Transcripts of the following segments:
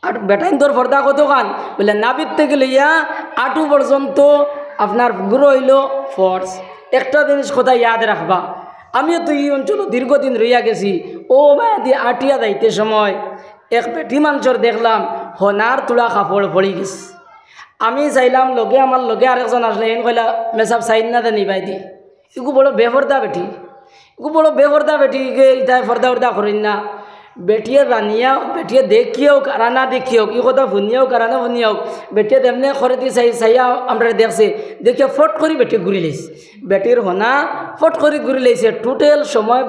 আর বেটাইন তোর পর্দা কত খান বলে নাবির থেকে লইয়া আটু পর্যন্ত আপনার গুঁড়ো হইল ফর্স। একটা জিনিস কথা ইয়াদ রাখবা, আমিও তো এই অঞ্চল দীর্ঘদিন রইয়া গেছি। ও মায়াদি আটিয়া যাইতে সময় এক বেটি মানুষের দেখলাম হনার তোলা কাপড় পড়ি গেছে। আমি চাইলাম লগে আমার লগে আরেকজন আসলে এন কইলা মেসাব সাইন না দেনি বাই দি এগু বড় বেফর্দা বেটি, এগু বড় বেফর্দা বেটি ইতায় ফর্দা উর্দা করেন না। বেটিয়ে রানিয়া বেটিয়ে দেখিও কারা না দেখিও ই কথা ভুনিয়াও কারা না ভুনিয়াও বেটিয়ে তেমনি করে দিয়ে চাইয়া আমরা দেখছে দেখিয়া ফট করে বেটি ঘুরি লাইছে। বেটির হনা ফট করে ঘুরি লাইছে। টোটাল সময়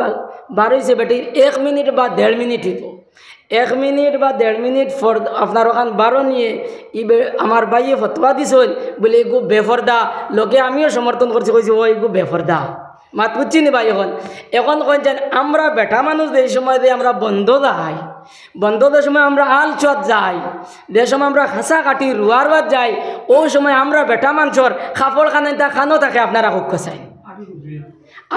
বার হয়েছে বেটির 1 মিনিট বা 1.5 মিনিট। 1 মিনিট বা 1.5 মিনিট আপনার ওখান বারো নিয়ে আমার ভাইয়ে ফতোয়া দিছেন বলে এগু বেফর্দা। লোকে আমিও সমর্থন করছি, কইছি ও এগু বেফর্দা। মাত বুঝছি নি ভাই? এখন কইছেন আমরা বেটা মানুষ এই সময় দিয়ে আমরা বন্ধ যাই, বন্ধদের সময় আমরা আল চত যাই, যে সময় আমরা খাসা কাটি রুয়ার বাদ যাই, ওই সময় আমরা বেটা মানুষের কাপড় খানো থাকে আপনারা কক্ষ চাই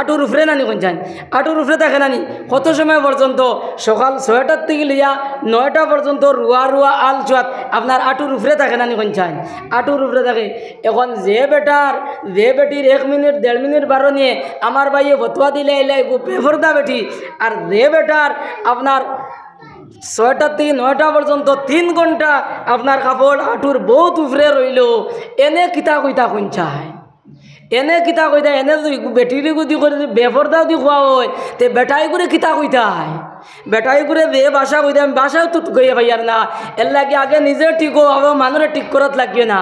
আটুর উপরে নানি কইছেন, আটুর উপরে থাকে নানি কত সময় পর্যন্ত সকাল 6টার থেকে লিয়া 9টা পর্যন্ত রুয়া আল চুয়াত আপনার আটুর উপরে থাকে নানি কইছেন, আটুর উপরে থাকে। এখন যে বেটির 1 মিনিট 1.5 মিনিট বারো নিয়ে আমার ভাইয়ে ফতোয়া দিলে এলে বেফর্দা বেটি, আর যে বেটার আপনার 6টা থেকে 9টা পর্যন্ত 3 ঘন্টা আপনার কাপড় আটুর বহুত উপরে রইল, এনে কিতা কইতা কইছায়, এনে কিতা কইতা এনে যদি বেটির গুদি করে বেফর্দা যদি খোয়া হয় তে বেটাই করে কিতা কইতায়, বেটাই করে যে বাসা কইতে আমি বাসাও তো কইয়া ভাইয়ার না। এর লাগে আগে নিজে ঠিক হো, আবার মানুষের ঠিক করাত লাগিয়ে না।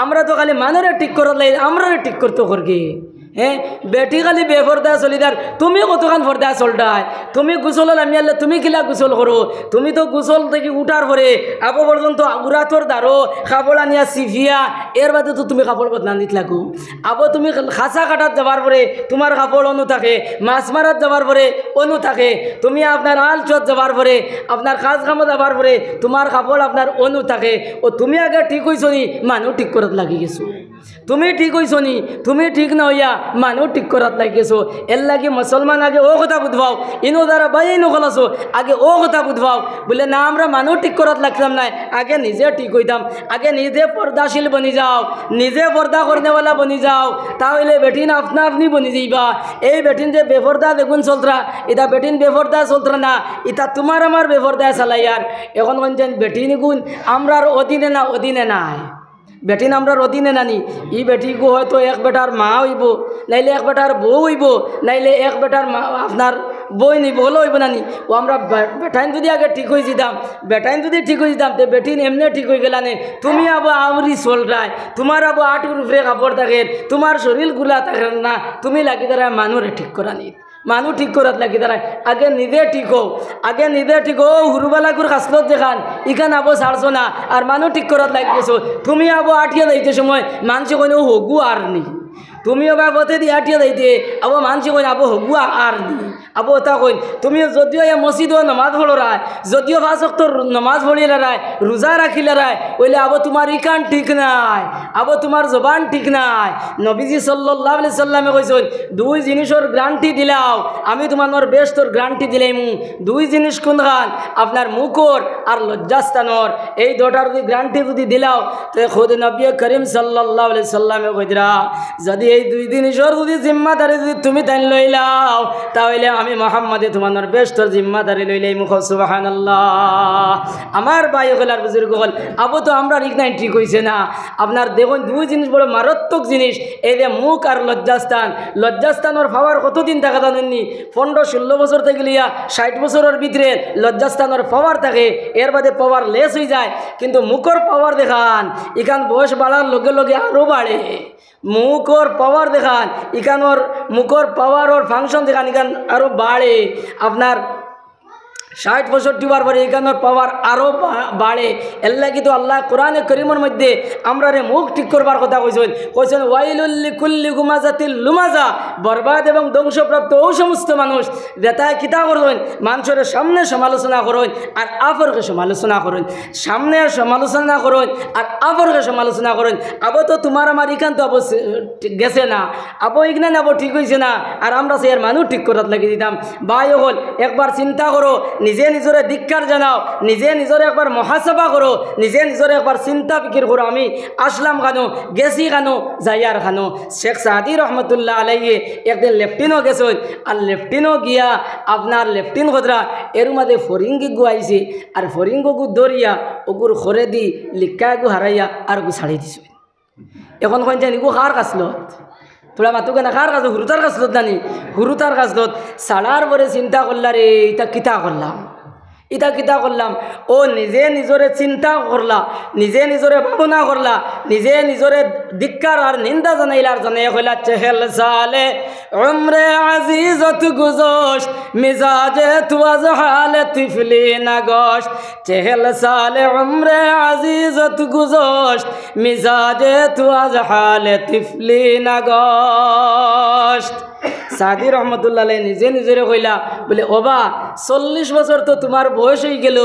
আমরা তো খালি মানুষের ঠিক করাত লাগে, আমরা ঠিক করতে করকে। হ্যাঁ, বেটি খালি বেফর্দা চলিদার, তুমি কতক্ষণ ফর্দা চলটায়, তুমি গোসল আমি আনলে তুমি কিলা গোসল করো, তুমি তো গোসল থেকে উঠার পরে আবো পর্যন্ত উড়াতর দাঁড়ো কাপড় আনিয়া সিভিয়া, এর বাদে তো তুমি কাপড় বদলা নিত লাগো। আবো তুমি খাসা কাটাত যাবার পরে তোমার কাপড় অনু থাকে, মাছ মারাত যাবার পরে অনু থাকে, তুমি আপনার আল চত যাবার পরে আপনার খাস খামো যাবার পরে তোমার কাপড় আপনার অনু থাকে। ও তুমি আগে ঠিক হইছো নি, মানুষ ঠিক করাত লাগি গেছো। তুমি ঠিক হইছো নি, তুমি ঠিক না হইয়া মানুষ ঠিক করাত লাগিয়েছো। এর লাগে মুসলমান আগে ও কথা বুঝবাও, ইনো দ্বারা বাই নকল আছো আগে ও কথা বুঝবাও বলে না আমরা মানুষ ঠিক করাত লাগতাম না, আগে নিজে ঠিক হইতাম, আগে নিজে পর্দাশীল বনি যাও, নিজে পর্দা করনেওয়ালা বনি যাও, তাহলে বেটিন আপনা আপনি বনি যাইবা। এই বেটিন যে বেফর্দা দেখুন চলতরা, এটা বেটিন বেফর্দা চলতরা না, এটা তোমার আমার বেফর্দা চালাইয়ার। এখন বলছেন বেটিন গুণ আমরার অধীনে না, অধীনে নাই বেটিন আমরার অধীনে নানি। ই বেটিগু হয়তো এক বেটার মা হইব, নাইলে এক বেটার বউ হইব, নাইলে এক বেটার আপনার বই নিব, হলো হইব নানি। ও আমরা বেটাইন যদি আগে ঠিক হয়ে যেতাম, বেটাইন যদি ঠিক হয়ে যেতাম তো বেটিন এমনি ঠিক হয়ে গেলানে। তুমি আবো আউরি চলরায়, তোমার আবো আটুর উপরে কাপড় থাকে, তোমার শরীর গুলা থাকে না, তুমি লাগি তারা মানুষে ঠিক করা নি, মানুষ ঠিক করাত লাগি তারা। আগে নিজে ঠিক হো, আগে নিজে ঠিক হো। হুরুবালাগুর কাসলত দেখান ইখান আবো ছাড়ছো না, আর মানুষ ঠিক করাত লাগিয়েছো। তুমি আবো আটিয়া যাইতে সময় মানুষ কোনো হগু আর নি, তুমিও বাবতে দিয়ে আটিয়া যাইতে আবো মানুষ কইন আবো হগু আর নি, আবো তা কইন তুমি যদিও মসজিদও নমাজ পড়রায়, যদিও 5 ওয়াক্ত নমাজ পড়িলারায়, রোজা রাখিলারায়, ওইলে আবো তোমার ইকান ঠিক নাই, আবো তোমার জবান ঠিক নাই। নবীজি সাল্লাল্লাহু আলাইহি সাল্লামে কইছেন 2 জিনিসের গ্যারান্টি দিলাও, আমি তোমার বেশতর গ্যারান্টি দিলাইমু। 2 জিনিস কোন গান? আপনার মুখর আর লজ্জাস্থানর। এই দুটার যদি গ্যারান্টি যদি দিলাও তো খুদ নবী করিম সাল্লাল্লাহু আলাইহি সাল্লামে কইরা যদি এই 2 জিনিসের যদি জিম্মাদারি যদি তুমি তাই লইলাও, তাহলে আমি মুহাম্মদে তোমার বেশতর জিম্মাদারি লইলাই। মুখ সুবহানাল্লাহ। আমার ভাই হলার বুজুর্গ হল আবু তো আমরা ঠিক নাই, ঠিক হইছে না। আপনার দেখুন 2 জিনিস বড় মারাত্মক জিনিস, এই যে মুখ আর লজ্জাস্থান। লজ্জাস্থানের পাওয়ার কতদিন থাকে জানেননি? 15-16 বছর থেকে লিয়া 60 বছরের ভিতরে লজ্জাস্থানের পাওয়ার থাকে, এর বাদে পাওয়ার লেস হয়ে যায়। কিন্তু মুখর পাওয়ার দেখান ইখান বয়স বাড়ার লগে লগে আরও বাড়ে। মুখর পাওয়ার দেখান ইখানোর মুখর পাওয়ার ওর ফাংশন দেখান ইখান আরও বাড়ে। আপনার 60-65 বার পরে এখানোর পাওয়ার আরও বাড়ে। এর লাগি তো আল্লাহ কোরআনে করিমের মধ্যে আমরা রে মুখ ঠিক করবার কথা কইছেন ওয়াইলুল লিকুল্লি গুমাজাতিল লুমাজা, বরবাদ এবং ধ্বংসপ্রাপ্ত ও সমস্ত মানুষ যেটায় কিতা করবেন মানুষের সামনে সমালোচনা করেন আর আপরকে সমালোচনা করেন, সামনে সমালোচনা করেন আর আপরকে সমালোচনা করেন। আবো তো তোমার আমার ইখান তো আবো গেছে না, আবো ইগনা আবো ঠিক হয়েছে না, আর আমরা সে আর মানুষ ঠিক করার লাগিয়ে দিতাম। ভাই হল একবার চিন্তা করো, নিজে নিজরে ধিক্কার জানাও, নিজে নিজরে একবার মহাসভা করো, নিজে নিজরে একবার চিন্তা ফিকির করো আমি আসলাম খানো, গেছি খানো, যাইয়ার খানো। শেখ সাদি রহমতুল্লাহ আলাইয়ে একদিন লেফটিনও গেছেন, আর লেফটিনও গিয়া আপনার লেফটিন খদরা এর মাঝে ফরিঙ্গি গুয়াইছে, আর ফরিঙ্গ গু দরিয়া ওগুর খরে দি লিক্কা গু হারাইয়া আর গু ছাড়ি দিছে। এখন কইন জানি গু কার কাছলত তোরা মাতো কেনা কার কাছ হুরুতার কাছলত জানি হুরুতার কাছলত ছাড়ার পরে চিন্তা করলা রে ইটা কিতা করলাম, ইটা কিতা করলাম। ও নিজে নিজরে চিন্তা করলা, নিজে নিজরে ভাবনা করলা, নিজে নিজরে ধিক্কার আর নিন্দা জানাইলার জানে কইলা চেহেল সালে উমরে আজিজত গুজোস্ট মিজাজে তুয়াজ হালে তিফলি নাগোস্ট। চেহেল সালে উমরে আজিজত গুজোস্ট মিজাজে তুয়াজ হালে তিফলি নাগোস্ট। সাদি রহমতুল্লাহ নিজে নিজেরে কইলা বলে ওবা 40 বছর তো তোমার বয়স হয়ে গেল,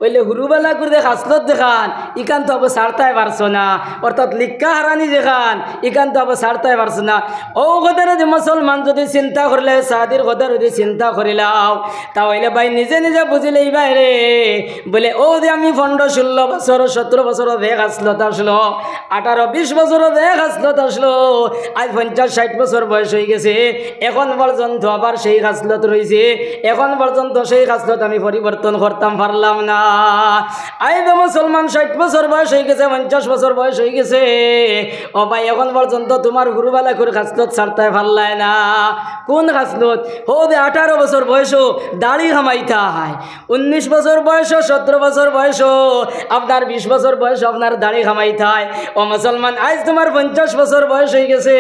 বলে হুরুবেলা করে হাসলত দেখান ইকান তো আবার ছাড়তাই পারছো না, অর্থাৎ লিক্কা হারানি দেখান ইকান তো আবার ছাড়তাই পারছো না। ও কথার যে মুসলমান যদি চিন্তা করলে সাদির কথার যদি চিন্তা করিলাও তাহলে ভাই নিজে নিজে বুঝিলেই বাইরে বলে ও যে আমি 15-16 বছর 17 বছর দেখ হাসলত আসলো, 18-20 বছর দেখ হাসলত আসলো, আজ 50-60 বছর বয়স হয়ে গেছে, এখন পর্যন্ত আবার সেই খাসলত রয়েছে, এখন পর্যন্ত সেই খাসলত আমি পরিবর্তন করতাম পারলাম না। আই তো মুসলমান 60 বছর বয়স হয়ে গেছে, 50 বছর বয়স হয়ে গেছে, ও ভাই এখন পর্যন্ত তোমার গুরুবালা করে খাসলত ছাড়তে পারলায় না। কোন খাসলত? হো দে 18 বছর বয়সও দাড়ি খামাইতে হয়, 19 বছর বয়স 17 বছর বয়স আপনার 20 বছর বয়স আপনার দাড়ি খামাইতে হয়। ও মুসলমান আজ তোমার 50 বছর বয়স হয়ে গেছে,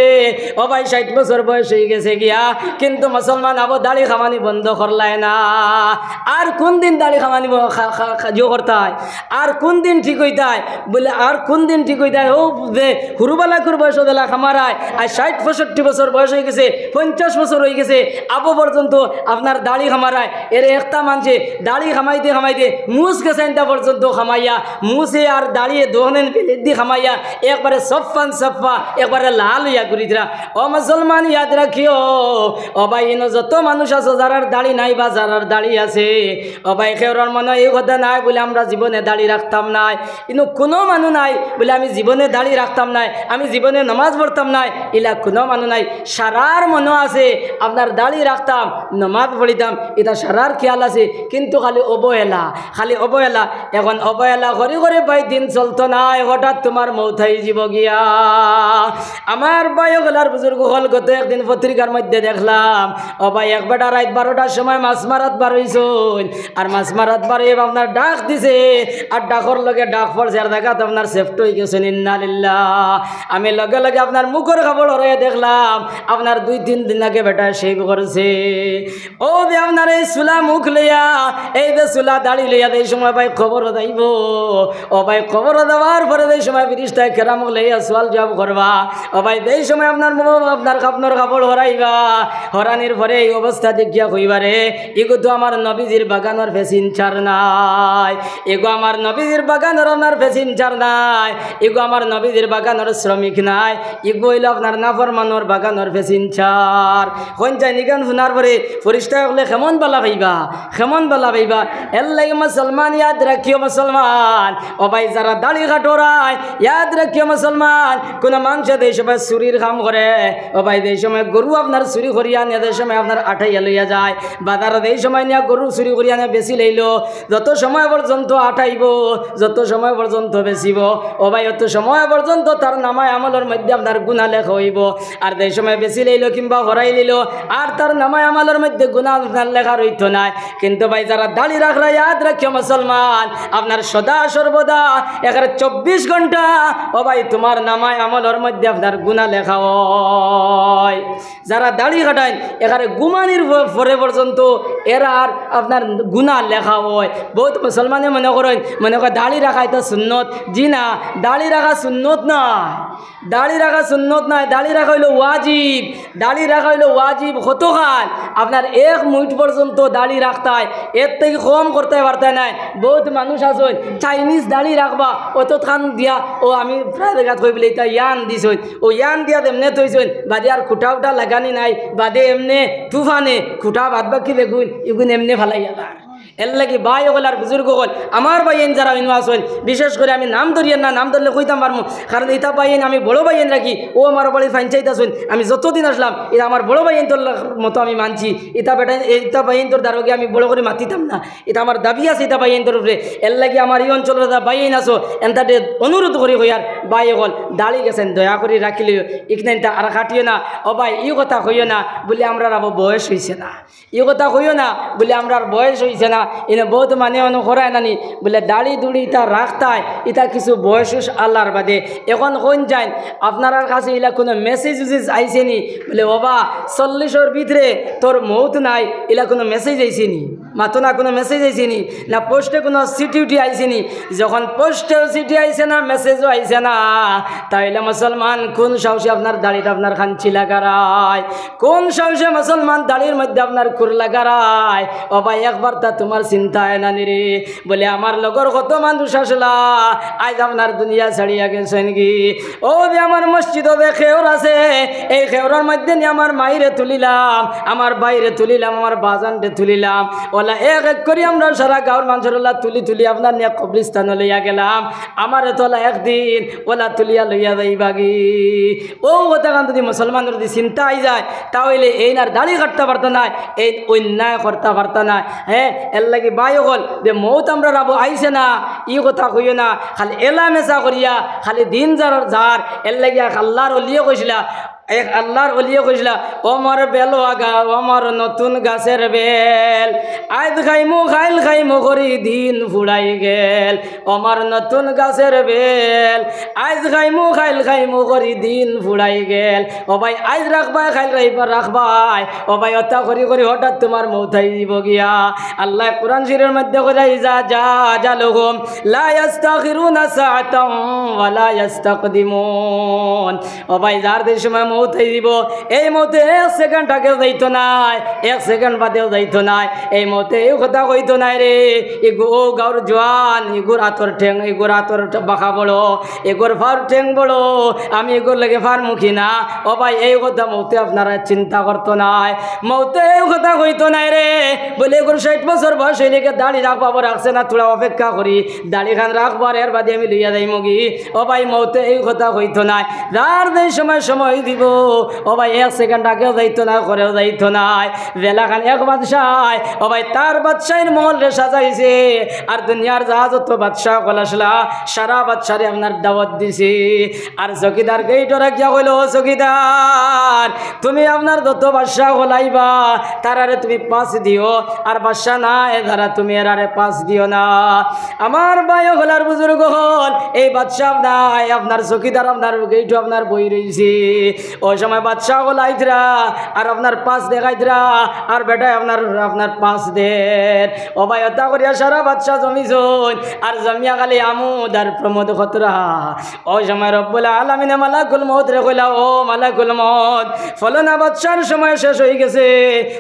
ও ভাই 60 বছর বয়স হয়ে গেছে গিয়া, কিন্তু মুসলমান আবার দাড়ি খামানি বন্ধ করলায় না। আর কোন দিন দাড়ি খামানি জো করতে হয়, আর কোন দিন ঠিক হইতে হয় বলে, আর কোন দিন ঠিক হইতে হয় ও যে হুরুবালাকুর বয়স দেলা খামারায় আর 60-65 বছর বয়স হয়ে গেছে, 50 বছর হয়ে গেছে, আবো পর্যন্ত আপনার দাড়ি খামারায়। এর একটা মানছে দাড়ি খামাইতে খামাইতে মুস গেছেন তা পর্যন্ত খামাইয়া মুসে আর দাঁড়িয়ে দোহনেন পেলেদি খামাইয়া একবারে সফান সফা একবারে লাল হইয়া করি দিরা। ও মুসলমান ইয়াদ রাখিও, ও ভাই এনে যত মানুষ আছে যারার দাড়ি নাই বা যারার দাড়ি আছে, ও ভাই খেওয়ার মনে এই কথা নাই বলে আমরা জীবনে দাড়ি রাখতাম নাই, কিন্তু কোনো মানুষ নাই বলে আমি জীবনে দাড়ি রাখতাম নাই, আমি জীবনে নামাজ পড়তাম নাই, ইলা কোনো মানুষ নাই। সারার মনে আছে আপনার দাড়ি রাখতাম, নামাজ পড়িতাম, এটা সারার খেয়াল আছে, কিন্তু খালি অবহেলা, খালি অবহেলা। এখন অবহেলা করে করে ভাই দিন চলতো নাই, হঠাৎ তোমার মৌথাই জীব গিয়া। আমার বয়গলার বুজুর্গ হল গত একদিন পত্রিকার মধ্যে দেখলাম, ও ভাই এক বেটা রাত 12টার সময় মাছ মারাত বার হইছুন, আর মাছ মারাত বার হয়ে আপনার ডাক দিছে, আর ডাকর লগে ডাক পড়ছে, আর দেখাত আপনার সেফট হয়ে গেছেন। ইন্নালিল্লাহ। আমি লগে লগে আপনার মুখের খবর হয়ে দেখলাম আপনার 2-3 দিন আগে বেটা শেভ করছে। ও যে আপনার এই চুলা মুখ লইয়া, এই যে চুলা দাড়ি লইয়া এই সময় ভাই খবর দাইব, ও ভাই খবর দেওয়ার পরে এই সময় ফিরিস্তায় কেরামক লইয়া সোয়াল জবাব করবা, ও ভাই এই সময় আপনার আপনার কাপড় হরাইবা, হরানির পরে এই অবস্থা দেখিয়া কইবারে এগো তো আমার নবীজির বাগানের ফেসিন ছাড় নাই, এগো আমার নবীজির বাগানের আপনার ফেসিন ছাড় নাই, এগো আমার নবীজির বাগানের শ্রমিক নাই, এগো হইল আপনার নাফরমানোর বাগানের ফেসিন ছাড়। কোন যাই নিগান শোনার পরে ফরিস্তা হলে কেমন বালা পাইবা, কেমন বালা পাইবা। এর লাগে মুসলমান ইয়াদ রাখিও মুসলমান, ও ভাই যারা দাড়ি কাটোরায় ইয়াদ রাখিও মুসলমান, কোন মানুষ এই সময় চুরির কাম করে, ও ভাই এই সময় গরু আপনার চুরি করিয়া নিয়ে, এই সময় আপনার আঠাইয়া লইয়া যায় বাজারত, এই সময় নিয়ে গরু চুরি করিয়া নিয়ে বেশি লইল, যত সময় পর্যন্ত আঠাইব, যত সময় পর্যন্ত বেচিব, ও ভাই অত সময় পর্যন্ত তার নামায় আমলের মধ্যে আপনার গুণা লেখা হইব। আর এই সময় বেশি লইল কিংবা হরাই লইল আর তার নামায় আমলের মধ্যে গুণা লেখা রইত নাই। কিন্তু ভাই যারা দাড়ি রাখরা ইয়াদ রাখিও মুসলমান, আপনার সদা সর্বদা 24 ঘন্টা ও ভাই তোমার নামায় আমলের মধ্যে আপনার গুণা লেখা হয়। যারা দাড়ি কাটায় এখানে গুমানির পরে পর্যন্ত এরা আর আপনার গুণা লেখা হয়। বহুত মুসলমানে মনে করেন দাড়ি রাখাই তো সুন্নত, জি না, দাড়ি রাখা সুন্নত নয়, দাড়ি রাখা সুন্নত নয়, দাড়ি রাখা হইল ওয়াজিব, দাড়ি রাখা হইল ওয়াজিব। কতখান আপনার 1 মিনিট পর্যন্ত দাড়ি রাখতে হয়, এর থেকে কম করতে পারতে নাই। বহুত মানুষ আছে চাইনিজ দাড়ি রাখবা অতখান দিয়া, ও আমি প্রায় জায়গা কই বলে এটা ইয়ান দিছই, ও ইয়ান দিয়া এমনি থইছই, বাদে আর খুঁটা উঠা লাগানি নাই, বাদে এমনি তুফানে খুঁটা বাদ বাকি দেখুন এগুন এমনি ফালাইয়া তার এর লাগি ভাই হল আর বুজুর্গ হল আমার ভাইয়েন যারা ইনু আসেন বিশেষ করে আমি নাম ধরিয়েন না, নাম ধরলে কইতাম পারবো, কারণ ইতা ভাইয়েন আমি বড় ভাইয়েন রাখি, ও আমার বাড়ি ফাইনচাইতে আসুন, আমি যতদিন আসলাম এটা আমার বড় ভাইয়েন তোর মতো আমি মানছি, ইতা ভাইয়েন তোর দ্বারকে আমি বড় করে মাতিতাম না, এটা আমার দাবি আছে ইতা ভাইয়েন তোর উপরে। এর লাগি আমার এই অঞ্চলের ভাইয়েন আসো এনতাতে অনুরোধ করি হইয়ার ভাই হল দাঁড়িয়ে গেছেন দয়া করে রাখিলে ইকনাইনটা আর কাটিও না, ও ভাই ই কথা কইও না বলে আমরা আবার বয়স হয়েছে না, ই কথা কইও না বলে আমরা বয়স হয়েছে না, এনে বহুত মানে করায় নানি বলে দাড়ি দুড়ি ইটা রাখতায় ইটা কিছু বয়স আল্লাহর বাদে। এখন কোন যাই আপনার কাছে এলা কোনো মেসেজ উজেজ আইসেনি বলে বাবা 40-এর ভিতরে তোর মৌত নাই, এলা কোনো মেসেজ আইসেনি মাতো না, কোনো মেসেজ আইসেনি না, পোস্টে কোনো চিঠি উঠি আইসেনি। যখন পোস্টেও চিঠি আইসে না, মেসেজও আইসে না, তাইলে মুসলমান কোন সাহসে আপনার দাড়িটা আপনার খাঞ্চি লাগারায়, কোন সাহসে মুসলমান দাড়ির মধ্যে আপনার খুর লাগারায়? ও ভাই একবার তা তোমার চিন্তায় নানি রে, বলে আমার লগর কত মানুষ আসলা আজ আপনার দুনিয়া ছাড়িয়া গেছেন কি। ও যে আমার মসজিদ খেওর আছে, এই খেওরার মধ্যে নিয়ে আমার মাইরে তুলিলাম, আমার বাইরে তুলিলাম, আমার বাজানটে তুলিলাম, ওলা এক এক করি আমরা সারা গাঁর মানুষের ওলা তুলি তুলি আপনার নিয়ে কবরিস্তান লইয়া গেলাম, আমার তোলা একদিন ওলা তুলিয়া লইয়া যাইবাগি। ও কথা কান যদি মুসলমানের যদি চিন্তা আই যায় তাহলে এই না দাড়ি কাটতে পারতো না, এই অন্যায় করতে পারতো না। হ্যাঁ এর লাগি বাই হল যে মৌত আমরা রাবো আইসে না, ই কথা কইও না, খালি এলা মেসা করিয়া খালি দিন যার এর লাগিয়া আল্লাহর অলিয়ে কইছিলা, এক আল্লাহর অলিয়ে কইছিলা ওমর বেল আগা ওমর নতুন গাছের বেল, আইদ খাইমু খাইমু করি দিন ফুড়াই গেল, ওমর নতুন গাছের বেল, আইজ খাইমু খাইমু করি দিন ফুড়াই গেল। ও ভাই আইজ রাখবাই খাইল রাখবাই, ও ভাই অতা করি করি হঠাৎ তোমার মৌথাই দিব গিয়া। আল্লাহ কোরআন শরীফের মধ্যে কইরা যা লোকম লা ইস্তাখিরুনা সাআতাম ওয়া লা ইস্তাকদিমুন। ও ভাই যার দেশ সময় মৌত হয়ে দিব, এই মতে 1 সেকেন্ড আগে যাইতো নাই, 1 সেকেন্ড বাদেও যাইতো নাই, এই মতে এই কথা কইতো নাই রে, ও গাঁর জোয়ান এগুর আতর ঠেং, এগুর আতর বাঁকা বড়, এগুর ফার ঠেং বড়, আমি এগুর লেগে ফার মুখী না। ও ভাই এই কথা মতে আপনারা চিন্তা করতো নাই, মতে এই কথা কইতো নাই রে, বলে এগুর 60 বছর বয়স হইলে দাড়ি রাখবো রাখছে না, তোরা অপেক্ষা করি দাড়ি খান রাখবার এর বাদে আমি লইয়া যাই মগি। ও ভাই মতে এই কথা কইতো নাই, যার যেই সময় দিব, ও ভাই 1 সেকেন্ড আগেও যাইতো না, করেও যাইতো নাই। বেলা খান এক বাদশাহ, ও ভাই তার বাদশাহের মহল রে সাজাইছে, আর দুনিয়ার জাহাজ তো বাদশাহ কলাসলা সারা বাদশারে আপনার দাওয়াত দিছে। আর চকিদার গেইটো রাখিয়া কইল, চকিদার তুমি আপনার যত বাদশাহ হলাইবা তারারে তুমি 5 দিও, আর বাদশাহ না এ ধারা তুমি এরারে 5 দিও না। আমার ভাই হলার বুজুর্গ হল এই বাদশাহ নাই, আপনার চকিদার আপনার গেইটো আপনার বই রইছে, ওই সময় বাদশাহ হলাইতরা আর আপনার 5 দেখাইতরা, আর বেটায় আপনার 5 দেন। ও ভাই হত্যা করিয়া সারা বাদশাহ জমিছুন, আর জমিয়া খালি আমোদ আর প্রমোদ খতরা। ওই সময় রব্বুল আলামিনে মালাকুল মউত রে কইলা, ও মালাকুল মউত ফলনা বাদশার সময় শেষ হয়ে গেছে,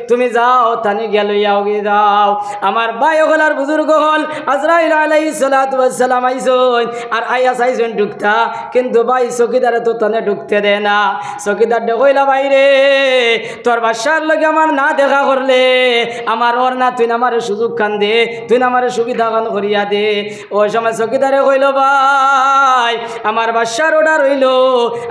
তুমি যাও তানি গিয়া লইয়াও গিয়ে যাও। আমার ভাই হলার বুজুর্গ হল আজরাইল আলাইহিস সালাতু ওয়াস সালাম আইছুন, আর আইয়া চাইছুন ঢুকতা, কিন্তু ভাই চকিদারে তো তানে ঢুকতে দেয় না। চকিদার কইলা, ভাইরে তোর বাদশার লগে আমার না দেখা করলে আমার ওর না, তুই আমার সুযোগ খান দে, তুই আমার সুবিধা খান করিয়া দে। ওই সময় চকিদারে কইল, ভাই আমার বাদশার অর্ডার হইল,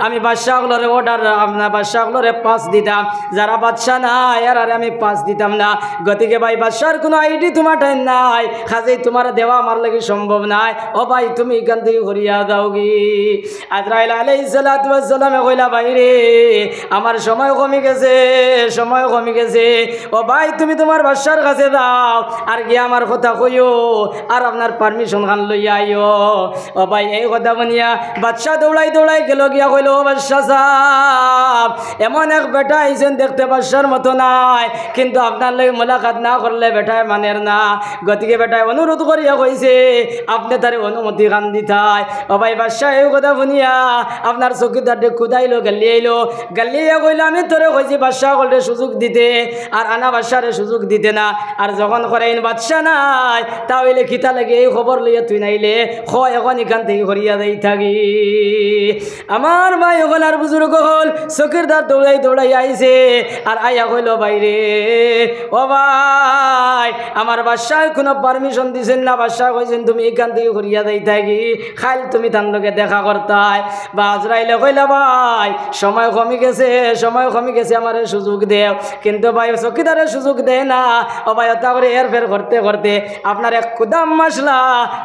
আমি বাদশাহগুলোরে অর্ডার আপনার বাদশাহগুলোরে 5 দিতাম, যারা বাদশাহ না এর আর আমি 5 দিতাম না। গতিকে ভাই বাদশার কোনো আইডি তোমার টাইম নাই, খাজেই তোমার দেওয়া আমার লাগে সম্ভব নাই। ও ভাই তুমি এখান থেকে করিয়া দাও গি। আজরাইল আলাইহিস সালাতু ওয়াস সালামে কইলা, ভাইরে আমার সময় কমে গেছে, ও ভাই তুমি তোমার বাদশার কাছে দাও, আর গিয়ে আমার কথা কইও, আর আপনার পারমিশন খান লইয়া আইও। ও ভাই এই কথা বনিয়া বাদশাহ দৌড়াই গেল, গিয়া কইল, ও বাদশাহ সাহেব এমন এক বেটা আইছেন, দেখতে বাদশার মতো নাই, কিন্তু আপনার লাগে মোলাকাত না করলে বেটায় মানের না। গতিকে বেটায় অনুরোধ করিয়া কইছে আপনি তারে অনুমতি খান দিতাই। ও ভাই বাদশাহ এই কথা বনিয়া আপনার চকিদারকে খুদাইলো, গেলি আইলো, গালিয়া কইল আমি তোরে কইছি বাদশাহ হলে সুযোগ দিতে আর আনা বাদশারে সুযোগ দিতে না আর যখন করেন বাদশা নাই তাহলে খিতা লাগে এই খবর লইয়া তুই নাইলে হয় এখন এখান থেকে করিয়া দেই থাকি আমার ভাই হল আর বুজুর্গ হল চকিরদার দৌড়াই দৌড়াই আইছে আর আইয়া কইল বাইরে ও ভাই আমার বাদশাহ কোনো পারমিশন দিছেন না বাদশাহ কইছেন তুমি এখান থেকে করিয়া দেই থাকি খাইল তুমি তার লোকে দেখা করতাই বা আজরাইলে কইলা ভাই সময় কমে গেছে আমার সুযোগ দেও কিন্তু ভাই চকিদারের সুযোগ দেয় না ও ভাই তারপরে এরফের করতে করতে আপনার এক কুদাম মশলা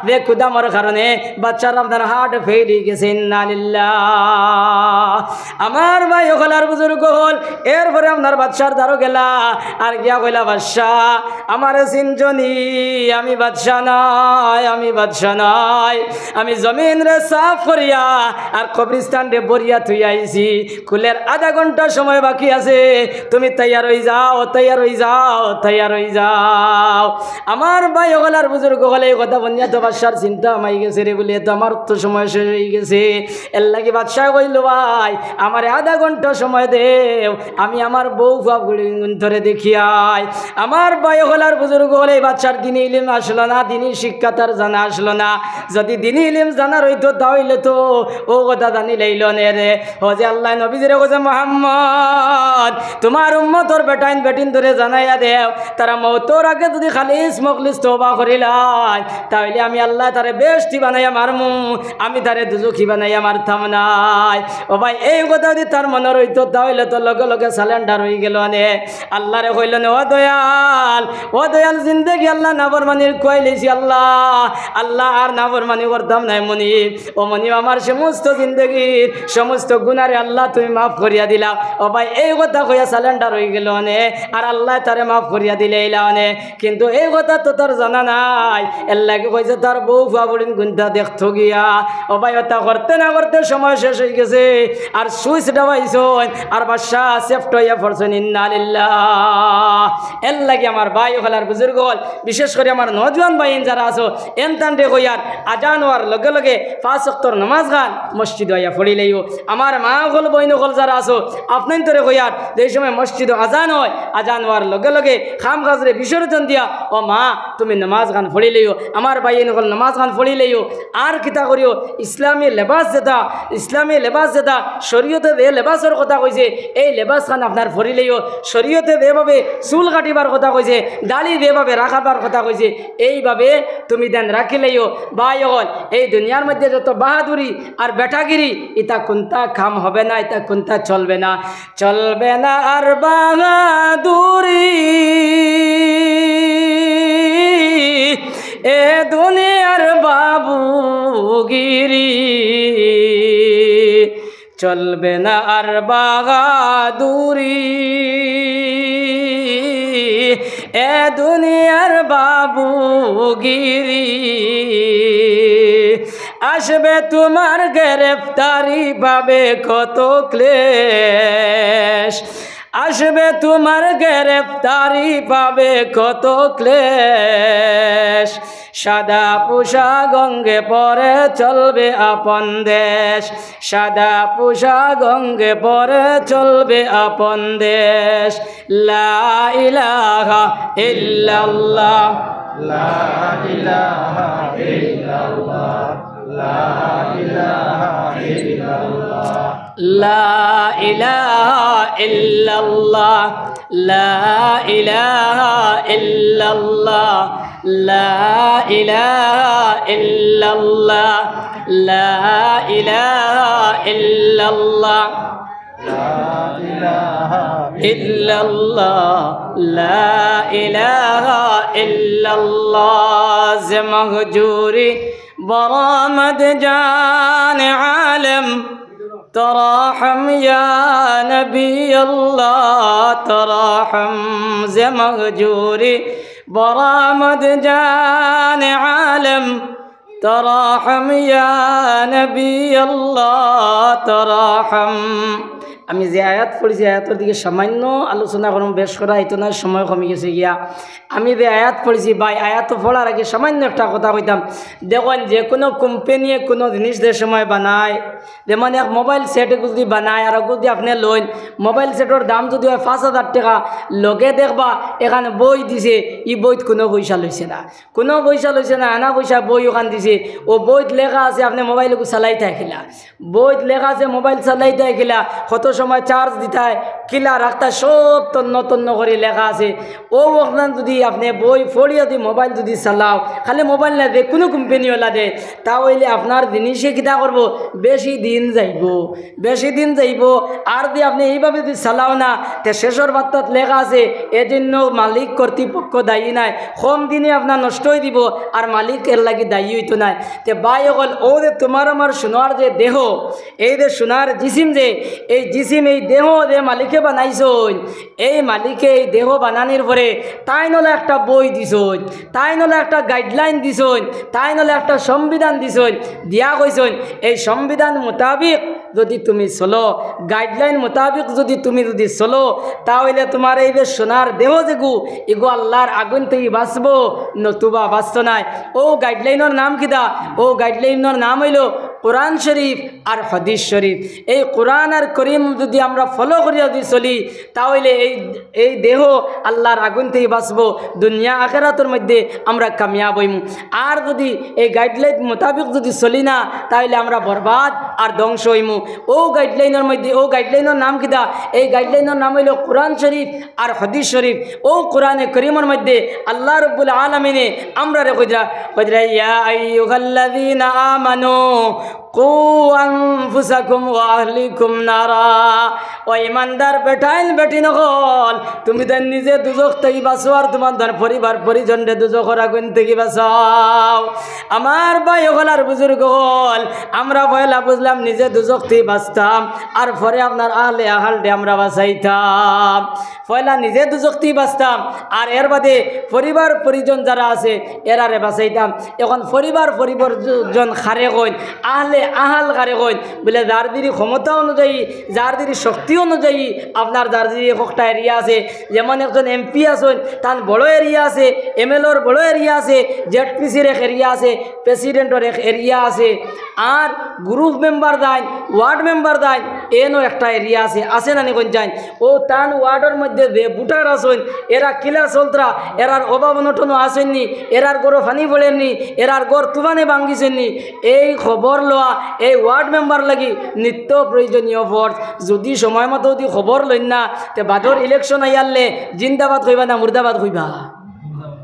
যে কুদামের কারণে বাচ্চারা আপনার হার্ট ফেলে গেছে ইন্নালিল্লাহ আমার ভাই ওখালার বুজুর্গ হল এরপরে আপনার বাচ্চার দ্বারও গেলা আর গিয়া কইলা বাদশাহ আমার সিনজনি আমি বাদশাহ নয় আমি জমিন রে সাফ করিয়া আর কবরিস্তান রে বরিয়া থুই আইছি কুলের আধা ঘন্টা সময় বাকি আছে তুমি তৈয়ার হয়ে যাও আমার ভাই ওগলার বুজুর্গ হলে এই কথা বনিয়া তো বাদশার চিন্তা মাই গেছে রে বলে তো আমার তো সময় শেষ হয়ে গেছে এর লাগি বাদশাহ কইল ভাই আমার আধা ঘন্টা সময় দেও আমি আমার বউ বাপ ধরে দেখিয়াই আমার ভাই ওগলার বুজুর্গ হলে বাচ্চার দিনই ইলিম আসলো না দিনই শিক্ষা তার জানা আসলো না যদি দিনই ইলিম জানার হইতো তাহলে তো ও কথা জানি লইল নে রে ও যে আল্লাহ নবীজিরে কইছে মুহাম্মদ তোমার উম্মতর বেটিন ধরে জানাইয়া দেও তারা মওতর আগে যদি খালিস মখলিস তওবা করিলাই তাহলে আমি আল্লাহ তারে বেশটি বানাইয়া মারমু আমি তারে দুজখী বানাইয়া মারতাম নাই ও ভাই এই কথা যদি তার মনে রইতো তাহলে তো লগে লগে সালেন্ডার হয়ে গেল নে আল্লাহরে কইল নে ও দয়াল জিন্দেগি আল্লাহ নাফরমানির কই লইছি আল্লাহ আর নাফরমানি করতাম নাই মনিব ও মনিব আমার সমস্ত জিন্দেগির সমস্ত গুনারে আল্লাহ তুমি মাফ করিয়া দিলা ও ভাই এই কথা কইয়া সালেন্ডার হয়ে গেল নে আর আল্লাহ তারে মাফ করিয়া দিলে এইলা নে কিন্তু এই কথা তো তার জানা নাই এর লাগে কইছে তার বউ ফাবুড়িন গুনটা দেখতো গিয়া ও ভাই ওটা করতে না করতে সময় শেষ হয়ে গেছে আর সুইচ ডাবাইছন আর বাদশা সেফট হইয়া পড়ছেন ইন্নালিল্লাহ এর লাগে আমার ভাই হলার বুজুর্গ হল বিশেষ করে আমার নজওয়ান ভাই যারা আছো এনতান্ডে কইয়ার আজান হওয়ার লগে লগে 5 ওয়াক্তর নামাজ গান মসজিদ হইয়া পড়িলেইও আমার মা হল বইন হল যারা আছো আপনার তোরে কইয়ার যে সময় মসজিদ আজান হয় আজান হওয়ার লগে লগে খাম কাজরে বিসর্জন দিয়া ও মা তুমি নামাজ গান পড়িলেইও আমার ভাই হল নামাজ গান পড়িলেইও আর কিতা করিও ইসলামী লেবাস যেটা শরীয়তে যে লেবাসের কথা কইছে এই লেবাস খান আপনার পড়িলেইও শরীয়তে যেভাবে চুল কাটিবার কথা কইছে দাড়ি যেভাবে রাখাবার কথা কইছে এইভাবে তুমি দেন রাখিলেইও ভাই হল এই দুনিয়ার মধ্যে যত বাহাদুরি আর বেটাগিরি এটা কোনটা কাম হবে না এটা কোনটা চলবে না আর বাহাদুরি এ দুনিয়ার বাবুগিরি চলবে না আর বাহাদুরি এ দুনিয়ার বাবুগিরি আসবে তোমার গ্রেফতারি পাবে কত ক্লেশ আসবে তোমার গ্রেফতারি পাবে কত ক্লেশ সাদা পোশাক অঙ্গে পরে চলবে আপন দেশ সাদা পোশাক অঙ্গে পরে চলবে আপন দেশ লা ইলাহা ইল্লাল্লাহ লা ইলাহা ইল্লাল্লাহ লা ইলাহা ইল্লাল্লাহ লা ইলাহা ইল্লাল্লাহ লা ইলাহা ইল্লাল্লাহ লা ইলাহা ইল্লাল্লাহ লা ইলাহা ইল্লাল্লাহ ইল্লাল্লাহ লা ইলাহা ইল্লাল্লাহ যে মহজুরি برامد جان عالم تراحم يا نبي الله تراحم زي مهجوري برامد جان عالم تراحم يا نبي الله تراحم আমি যে আয়াত পড়েছি আয়াতের দিকে সামান্য আলোচনা করুন, বেশ করা হইতো না, সময় কমে গেছে গিয়া। আমি যে আয়াত পড়েছি ভাই, আয়াত পড়ার আগে সামান্য একটা কথা কইতাম। দেখুন যে কোনো কোম্পানিয়ে কোনো জিনিস যে সময় বানায়, যেমন এক মোবাইল সেট যদি বানায় আর যদি আপনি লইন, মোবাইল সেটের দাম যদি হয় 5,000 টাকা, লগে দেখবা এখানে বই দিছে, ই বইত কোনো পয়সা লইছে না, কোনো পয়সা লইছে না, আনা পয়সা বই ওখান দিছে। ও বইত লেখা আছে আপনি মোবাইলকে চালাই থাকিলা, বইত লেখা আছে মোবাইল চালাই থাকিলা, কত সময় চার্জ দিতায় কিলা রাখতা সব তন্ন তন্ন করে লেখা আছে। ও ওখান যদি আপনি বই পড়িয়ে যদি মোবাইল যদি চালাও, খালি মোবাইল না দে কোনো কোম্পানিওয়ালা দে, তাহলে আপনার জিনিসে কিতা করব, বেশি দিন যাইব, বেশি দিন যাইব। আর যদি আপনি এইভাবে যদি চালাও না, তে শেষর বার্তাত লেখা আছে এজন্য মালিক কর্তৃপক্ষ দায়ী নাই, কম দিনে আপনার নষ্ট হয়ে দিব আর মালিক এর লাগি দায়ী হইতো নাই। তে ভাই অকল ও যে তোমার আমার সোনার যে দেহ, এই যে সোনার জিসিম, যে এই জিসিম এই দেহ যে মালিকে বানাইছই, এই মালিকে এই দেহ বানানোর পরে তাই নলে একটা বই দিছই, তাই নলে একটা গাইডলাইন দিছই, তাই নলে একটা সংবিধান দিছই, দিয়া কইছই এই সংবিধান মোতাবিক যদি তুমি চলো, গাইডলাইন মোতাবিক যদি তুমি যদি চলো, তাহলে তোমার এই যে সোনার দেহ যেগু এগু আল্লাহর আগুন থেকে বাঁচব, নতুবা বাঁচত নাই। ও গাইডলাইনের নাম কিদা? ও গাইডলাইনের নাম হইল কোরআন শরীফ আর হাদিস শরীফ। এই কোরআন আর করিম যদি আমরা ফলো করে যদি চলি, তাহলে এই দেহ আল্লাহর আগুন থেকে বাঁচব, দুনিয়া আখিরাতের মধ্যে আমরা কামিয়াব হইমু। আর যদি এই গাইডলাইন মোতাবিক যদি চলি না, তাহলে আমরা বরবাদ আর ধ্বংস হইমু। ও গাইডলাইনের মধ্যে, ও গাইডলাইনের নাম কিদা? এই গাইডলাইনের নাম হইল কোরআন শরীফ আর হাদিস শরীফ। ও কোরআনে করিমের মধ্যে আল্লাহ রাব্বুল আলামিনে আমরা রে কইরা ইয়া আইয়ুহাল্লাযীনা আমানু কু আনফুসাকুম ওয়া আহলিকুম নারা। ও ইমানদার বেটাইল বেটি নকল, তুমি তো নিজে দুজক থেকে বাঁচো আর তোমার ধর পরিবার পরিজনরে দুজকের আগুন থেকে বাঁচাও। আমার ভাই হল আর বুজুর্গ হল, আমরা পয়লা বুঝলাম নিজে দুজক থেকে বাঁচতাম, আর পরে আপনার আহলে আহালটে আমরা বাঁচাইতাম। পয়লা নিজে দুজক থেকে বাঁচতাম, আর এর বাদে পরিবার পরিজন যারা আছে এরারে বাঁচাইতাম। এখন পরিবার পরিজন খারে কইন, আহলে আহাল খারে কইন, বলে যার দিদি ক্ষমতা অনুযায়ী, যার দিদি শক্তি অনুযায়ী আপনার যার দিদি একটা এরিয়া আছে, যেমন একজন এমপি আছেন তার বড় এরিয়া আছে, এমএলএর বড় এরিয়া আছে, জেডপিসির এক এরিয়া আছে, প্রেসিডেন্টের এক এরিয়া আছে, আর গ্রুপ মেম্বার দেয়, ওয়ার্ড মেম্বার দেয়, এনও একটা এরিয়া আছে না নিকন যাই। ও তান ওয়ার্ডের মধ্যে যে ভোটার আসেন, এরা কিলা চলতরা, এরার অভাব অনটনও আসেননি, এরার গড় ফানি পড়েননি, এরার গড় তুফানে ভাঙ্গিছেননি, এই খবর লওয়া এই ওয়ার্ড মেম্বার লাগি নিত্য প্রয়োজনীয় ফর্স। যদি সময় মতো যদি খবর লইন না, তে বাদর ইলেকশন আইয়ালে জিন্দাবাদ কইবা না মুর্দাবাদ কইবা?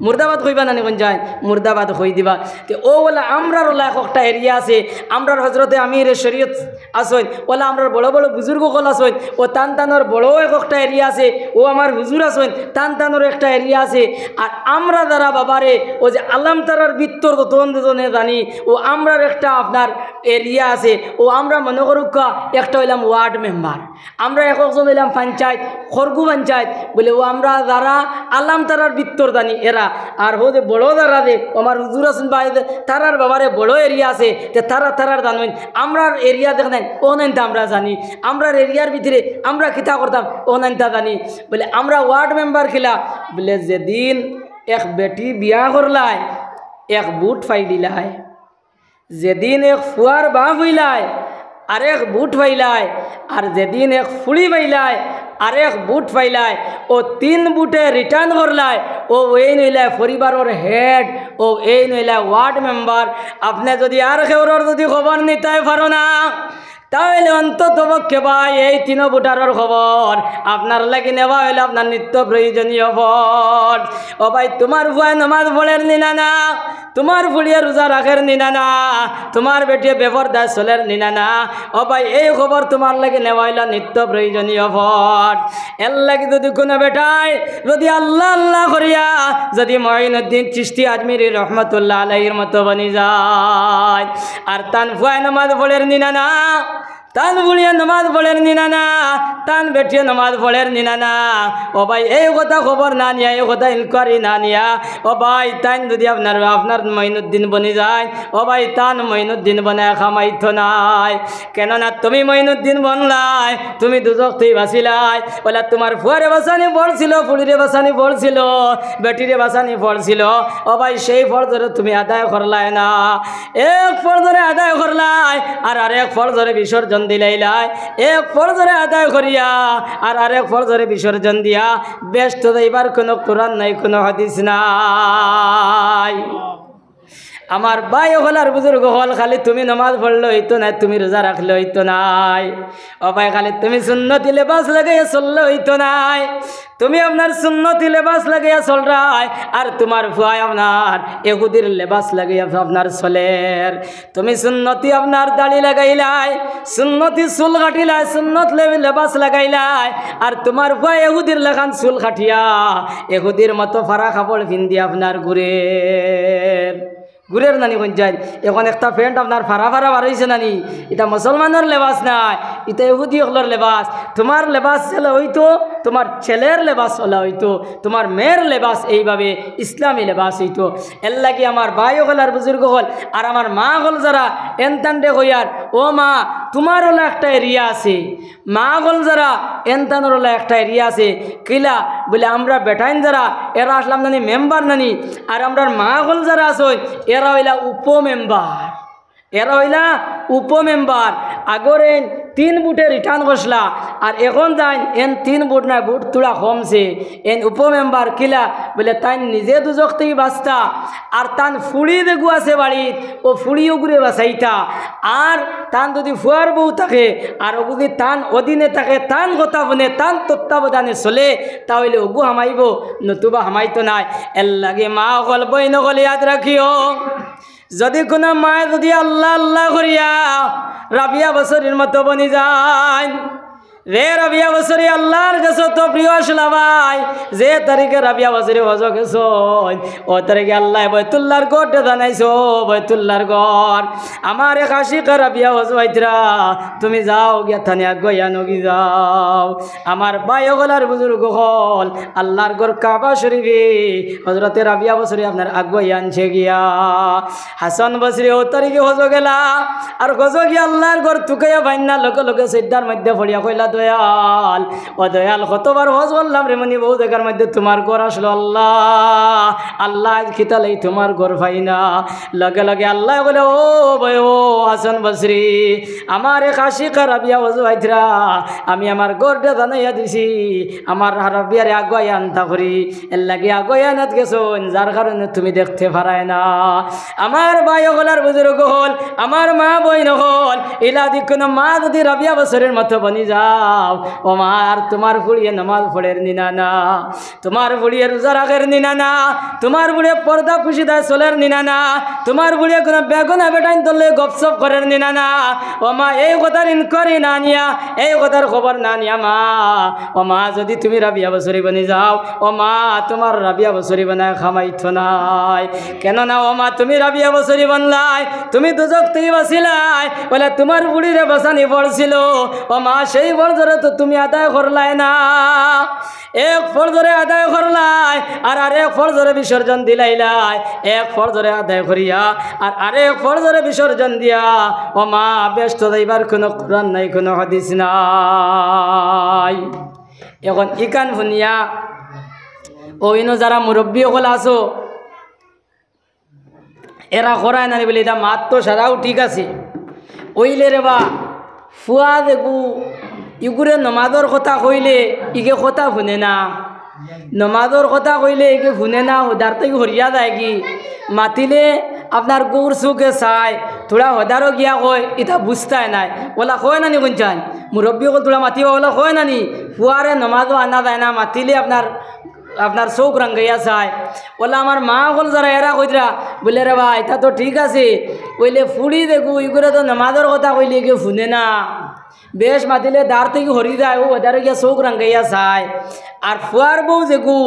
মুর্দাবাদ কইবা না নিকন যায়, মুর্দাবাদ কই দিবা। তো ও বলে আমরার ওলা একটা এরিয়া আছে, আমরার হজরতে আমির শরীয়ত আসেন, ওলা আমরার বড় বড় বুজুর্গ কল আসেন, ও টান টানোর বড় একটা এরিয়া আছে, ও আমার হুজুর আসেন টান টানোর একটা এরিয়া আছে। আর আমরা যারা বাবারে ও যে আলাম তারার বৃত্তর তনে জানি, ও আমরার একটা আপনার এরিয়া আছে, ও আমরা মনে করুক একটা হইলাম ওয়ার্ড মেম্বার, আমরা একজন হইলাম পঞ্চায়েত, খড়গু পঞ্চায়েত বলে, ও আমরা যারা আলাম তারার বৃত্তর জানি এরা। আর হো যে বড় যারা দে আমার হুজুর আছেন বা তারার বাবারে বড় এরিয়া আছে, তে তারার জানেন। আমরার এরিয়া দেখেন ও নাইনটা আমরা জানি, আমরার এরিয়ার ভিতরে আমরা কিতা করতাম ও নাইনটা জানি। বলে আমরা ওয়ার্ড মেম্বার খিলা, বলে যেদিন এক বেটি বিয়া করলায় এক বুট ফাই দিলায়, যেদিন এক ফুয়ার বাপ হইলায় আরেক বুট ফাইলায়, আর যেদিন এক ফুড়ি পাইলায় আরেক বুট পাইলায়, ও 3 বুটে রিটার্ন করলায়, ও এই নইলায় পরিবারের হেড, ও এই নইলায় ওয়ার্ড মেম্বার। আপনি যদি আর কেউর যদি খবর নিতে পারো না, তাহলে অন্তত পক্ষে ভাই এই 3 বুটারের খবর আপনার লাগি নেওয়া হইলে আপনার নিত্য প্রয়োজনীয় ভোট। ও ভাই তোমার ভুয়া নামাজ পড়ের নিনা না, তোমার ফুড়িয়ে রোজা রাখের নিনা না, তোমার বেটিয়ে বেপরদা চলের নিনা না। ও ভাই এই খবর তোমার লাগে নেওয়া হইল নিত্য প্রয়োজনীয় ভোট। এর লাগে যদি কোনো বেটায় যদি আল্লাহ আল্লাহ করিয়া যদি মঈনুদ্দিন চিশতি আজমিরি রহমতুল্লাহ আলাইহির মতো বনি যায়, আর তান ভুয়া নামাজ পড়ের নিনা না, তান বুড়িয়ে নমাজ পড়ের নিনা না, তান বেঠিয়ে নমাজ পড়ের নিনা না। ও ভাই এই কথা খবর না নিয়া, এই কথা ইনকোয়ারি না নিয়া, ও ভাই তাইন যদি আপনার মঈনুদ্দিন বনি যায়, ও ভাই তান মঈনুদ্দিন বনায় খামাইতো নাই। কেননা তুমি মঈনুদ্দিন বনলাই, তুমি দুজক তুই বাঁচিলাই। বলে তোমার ফুয়ারে বাসানি পড়ছিল, ফুড়িরে বাসানি পড়ছিল, বেটিরে বাসানি পড়ছিল। ও ভাই সেই ফরজরে তুমি আদায় করলাই না। এক ফরজরে আদায় করলাই আর আরেক ফরজরে বিসর্জন দিলাইলাই। এক ফরজরে আদায় করিয়া আর আরেক ফরজরে বিসর্জন দিয়া ব্যস্ত যাইবার কোনো কোরআন নাই, কোনো হাদিস নাই। আমার ভাই হল আর বুজুর্গ হল, খালি তুমি নমাজ পড়লে হইতো নাই, তুমি রোজা রাখলে হইতো নাই। ও ভাই খালি তুমি সুন্নতি লেবাস লাগাইয়া চললে হইতো নাই, তুমি আপনার সুন্নতি লেবাস লাগাইয়া চল রাই। আর তোমার ফুয়াই আপনার এহুদির লেবাস লাগাইয়া আপনার চলের। তুমি সুন্নতি আপনার দাড়ি লাগাইলাই, সুন্নতি চুল কাটিলাই, সুন্নত লেবাস লাগাইলাই। আর তোমার ফুয়াই এহুদির লেখান চুল কাটিয়া এহুদির মতো ফারা কাপড় পিন্দি আপনার ঘুরের নানি কঞ্চায়। এখন একটা প্যান্ট আপনার ফারা ফারা বার হয়েছে নানি, এটা মুসলমানের লেবাস নাই, এটা ইহুদি হকলের লেবাস। তোমার লেবাস চলে হইতো, তোমার ছেলের লেবাস চলা হইতো, তোমার মেয়ের লেবাস এইভাবে ইসলামী লেবাস হইতো। এর লাগি আমার ভাই হল আর বুজুর্গ হল আর আমার মা হল যারা এনতানডে হইয়ার, ও মা তোমার হলো একটা এরিয়া আছে, মা হল যারা এনতানোর হলো একটা এরিয়া আছে। কিলা বলে আমরা বেটাইন যারা এরা আসলাম নানি মেম্বার নানি, আর আমরা মা হল যারা আছে এরা হইলা উপমেম্বার, এরা হইলা উপমেম্বার। আগরে 3 বুটে রিটার্ন করছিলা আর এখন যাই এন 3 বুট না, বুট তোলা কমছে। এন উপমেম্বার কিলা বলে তাই নিজে দুজক থেকে বাঁচতা আর তান ফুড়ি দেখু আছে বাড়িত, ও ফুড়িও ঘুরে বাঁচাইতা। আর তান যদি ফুয়ার বউ থাকে আর ও যদি তান অধীনে থাকে, তান কথা বনে তান তত্ত্বাবধানে চলে, তাহলে ওগু হামাইব, নতুবা হামাইতো নাই। এর লাগে মা অকল বই নকল ইয়াদ রাখিও, যদি কোনো মায় যদি আল্লাহ আল্লাহ করিয়া রাবিয়া বছরের মতো বনি যায় রে, রাবিয়া বছরে আল্লাহর কাছে তো প্রিয় আসলা ভাই। যে তারিখে রাবিয়া বছরে হজ গেছ ও তারিখে আল্লাহ বৈতুল্লার গড়টা জানাইছো, বৈতুল্লার গড়। আমার এক আশিকা রাবিয়া হজ হইতরা, তুমি যাও গিয়া থানে গইয়া নগি যাও। আমার ভাই হলার বুজুর্গ হল আল্লাহর গড় কাবা শরীফে হজরতে রাবিয়া বছরে আপনার আগুয়াই আনছে গিয়া। হাসান বছরে ও তারিখে হজ গেলা আর হজ গিয়া আল্লাহর গড় তুকাইয়া ভাইনা লোকে লোকে সিদ্ধার মধ্যে পড়িয়া কইলা, দয়াল ও দয়াল কতবার হজ বললাম রে মনি, বহু জায়গার মধ্যে তোমার ঘর আসলো আল্লাহ, আল্লাহ খিতালেই তোমার ঘর পাই না। লগে লগে আল্লাহ বলে, ও বয় ও হাসান বসরি, আমার এক আশিকা রাবিয়া হজ হইতরা, আমি আমার ঘরটা জানাইয়া দিছি, আমার রাবিয়ারে আগুয়াই আনতা করি। এর লাগে আগুয়াই আনাত গেছো, যার কারণে তুমি দেখতে পারায় না। আমার ভাই হলার বুজুর্গ হল, আমার মা বইন হল, ইলা দি কোনো মা যদি রাবিয়া বছরের মতো বনি যাও, ও মা আর তোমার বুড়িয়ে নামাজ পড়ের নিনা না, তোমার বুড়িয়ে রোজা রাখের নিনা না, তোমার বুড়িয়ে পর্দা পুশিদায় চলের নিনা না, তোমার বুড়িয়ে কোনো বেগুনা বেটাইন ধরলে গপসপ করের নিনা না। ও মা এই কথার ইনকোয়ারি না নিয়া, এই কথার খবর না নিয়া মা, ও মা যদি তুমি রাবিয়া বছরি বনি যাও, ও মা তোমার রাবিয়া বছরি বানায় খামাইতো নাই। কেননা ও মা তুমি রাবিয়া বছরি বনলাই, তুমি দুজক থেকে বাঁচিলাই, বলে তোমার বুড়িরে বাঁচানি পড়ছিল। ও মা সেই ফরজরে তো তুমি আদায় করলাই না, এক ফরজরে আদায় করলাই আর আরেক ফরজরে বিসর্জন দিলাইলাই। এক ফরজরে আদায় করিয়া আর আরেক ফরজরে বিসর্জন দিয়া, ও মা ব্যস্ত যাইবার কোনো কোরআন নাই, কোনো হাদিস নাই। এখন ইকান ভুনিয়া ওইনো যারা মুরব্বী সকল আছো, এরা করায় নানি বলে এটা মাত তো সারাও ঠিক আছে, ওইলে রে বা ফুয়া দেখু ইগুরে নমাজর কথা কইলে ইগে কথা শুনে না, নমাজর কথা কইলে ইগে শুনে না, হদার থেকে হরিয়া যায় কি মাতিলে আপনার গুড় চুকে চাই থোড়া হদারও গিয়া কয়, এটা বুঝতাই নাই ওলা কয় নানি কোনচান মুরব্বী কল থোড়া মাতিবা ওলা কয় নানি, ফুয়ারে নমাজও আনা যায় না, মাতিলে আপনার চোখ রাঙ্গাইয়া চায়। বলে আমার মা হল যারা এরা কইরা বলে রে ভাই তা তো ঠিক আছে, কইলে ফুড়ি দেখু ইগুলো তো নামাজের কথা কইলে কেউ শুনে না, বেশ মাতিলে দাঁড় থেকে হরি যায় ও ওদারে গিয়া চোখ রাঙ্গাইয়া চায় আর ফুয়ার বউ যেগু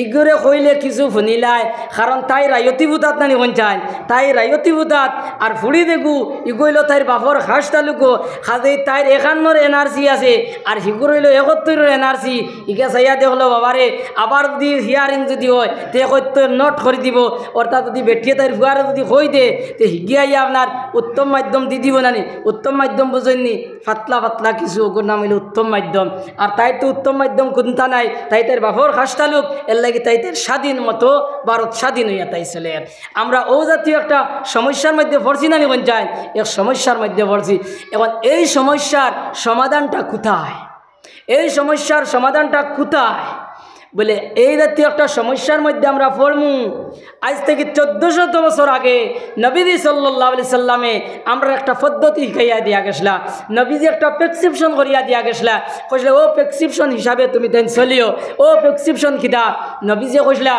ইগরে কইলে কিছু শুনিলায় কারণ তাই রায়তি ভূতাত নানি পঞ্চায় তাই রায়তি ভূতাত আর ফুড়ি দেখু ইগইল তাইর বাপর খাস তালুকো খাজেই তাইর 51 এনার্জি আছে আর হিগুর হইল 71 এনার্জি ইকে চাইয়া দেখলো বাবারে আবার যদি হিয়ারিং যদি হয় তে হয়তো নোট করে দিব অর্থাৎ যদি বেটিয়ে তাইর ফুয়ারে যদি কই দে তে হিগিয়াইয়া আপনার উত্তম মাধ্যম দি দিব নানি উত্তম মাধ্যম বুঝেননি পাতলা পাতলা কিছু ওগুর নাম হইল উত্তম মাধ্যম আর তাই তো উত্তম মাধ্যম কোনটা নাই তাই তার বাপর খাসটা লোক এর লাগে তাই তার স্বাধীন মতো ভারত স্বাধীন হইয়া তাই ছেলে আমরা ও জাতীয় একটা সমস্যার মধ্যে পড়ছি না নিবন চাই এক সমস্যার মধ্যে পড়ছি এখন এই সমস্যার সমাধানটা কোথায় এই সমস্যার সমাধানটা কোথায় বলে এই জাতীয় একটা সমস্যার মধ্যে আমরা পড়মু আজ থেকে 1400 বছর আগে নবীজি সাল্লাল্লাহু আলাইহি সাল্লামে আমরা একটা পদ্ধতি শিখাইয়া দিয়া গেছলা নবীজি একটা প্রেসক্রিপশন করিয়া দিয়া গেছলা কইলা ও প্রেসক্রিপশন হিসাবে তুমি দেন চলিও ও প্রেসক্রিপশন কিতা নবীজি কইলা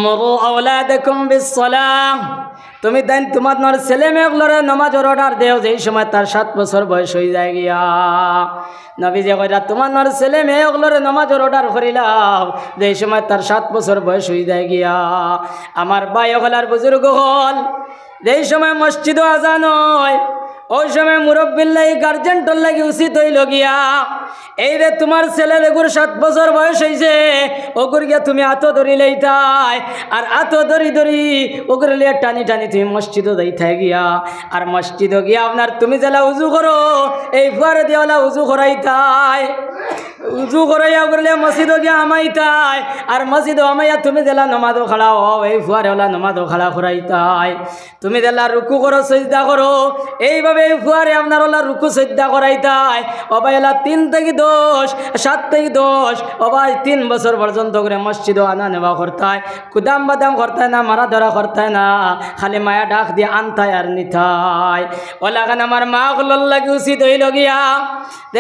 মরু আওলাদাকুম বিসসালাহ তুমি দেন তোমার ছেলে মেয়েগুলোরে নামাজের অর্ডার দেও যেই সময় তার 7 বছর বয়স হয়ে যায় গিয়া নবীজি কইরা তোমার ছেলে মেয়েগুলোরে নামাজের অর্ডার করিলাও যেই সময় তার 7 বছর বয়স হয়ে যায় গিয়া আমার ভাই হলার বুজুর্গ হল যেই সময় মসজিদে আজান হয় ওই সময় মুরব্বির লাগি গার্জেন্টর লাগি উচিত হইল গিয়া এই রে তোমার ছেলে লেগুর 7 বছর বয়স হয়েছে ওগুর গিয়া তুমি আতো ধরি লইতাই আর আতো ধরি ধরি ওগুর লিয়ে টানি টানি তুমি মসজিদও যাইতাই গিয়া আর মসজিদও গিয়া আপনার তুমি জেলা উজু করো এই ফুয়ারে দিওয়ালা উজু করাইতাই উজু করাইয়া ওগুর লিয়ে মসজিদও গিয়া আমাইতাই আর মসজিদও আমাইয়া তুমি জেলা নমাজও খাড়াও এই ফুয়ারে ওলা নমাজও খাড়া করাইতাই তুমি জেলা রুকু করো সিজদা করো এইভাবে ফুয়ারে আপনার ওলা রুকু সিজদা করাইতাই অবাইলা 3 থেকে 10 7 থেকে 10 অবাই 3 বছর পর্যন্ত করে মসজিদও আনা নেওয়া করতায় কুদাম বাদাম করতায় না মারা ধরা করতায় না খালি মায়া ডাক দিয়ে আনতায় আর নিতাই ওলা খান আমার মা গুলোর লাগে উচিত হইল গিয়া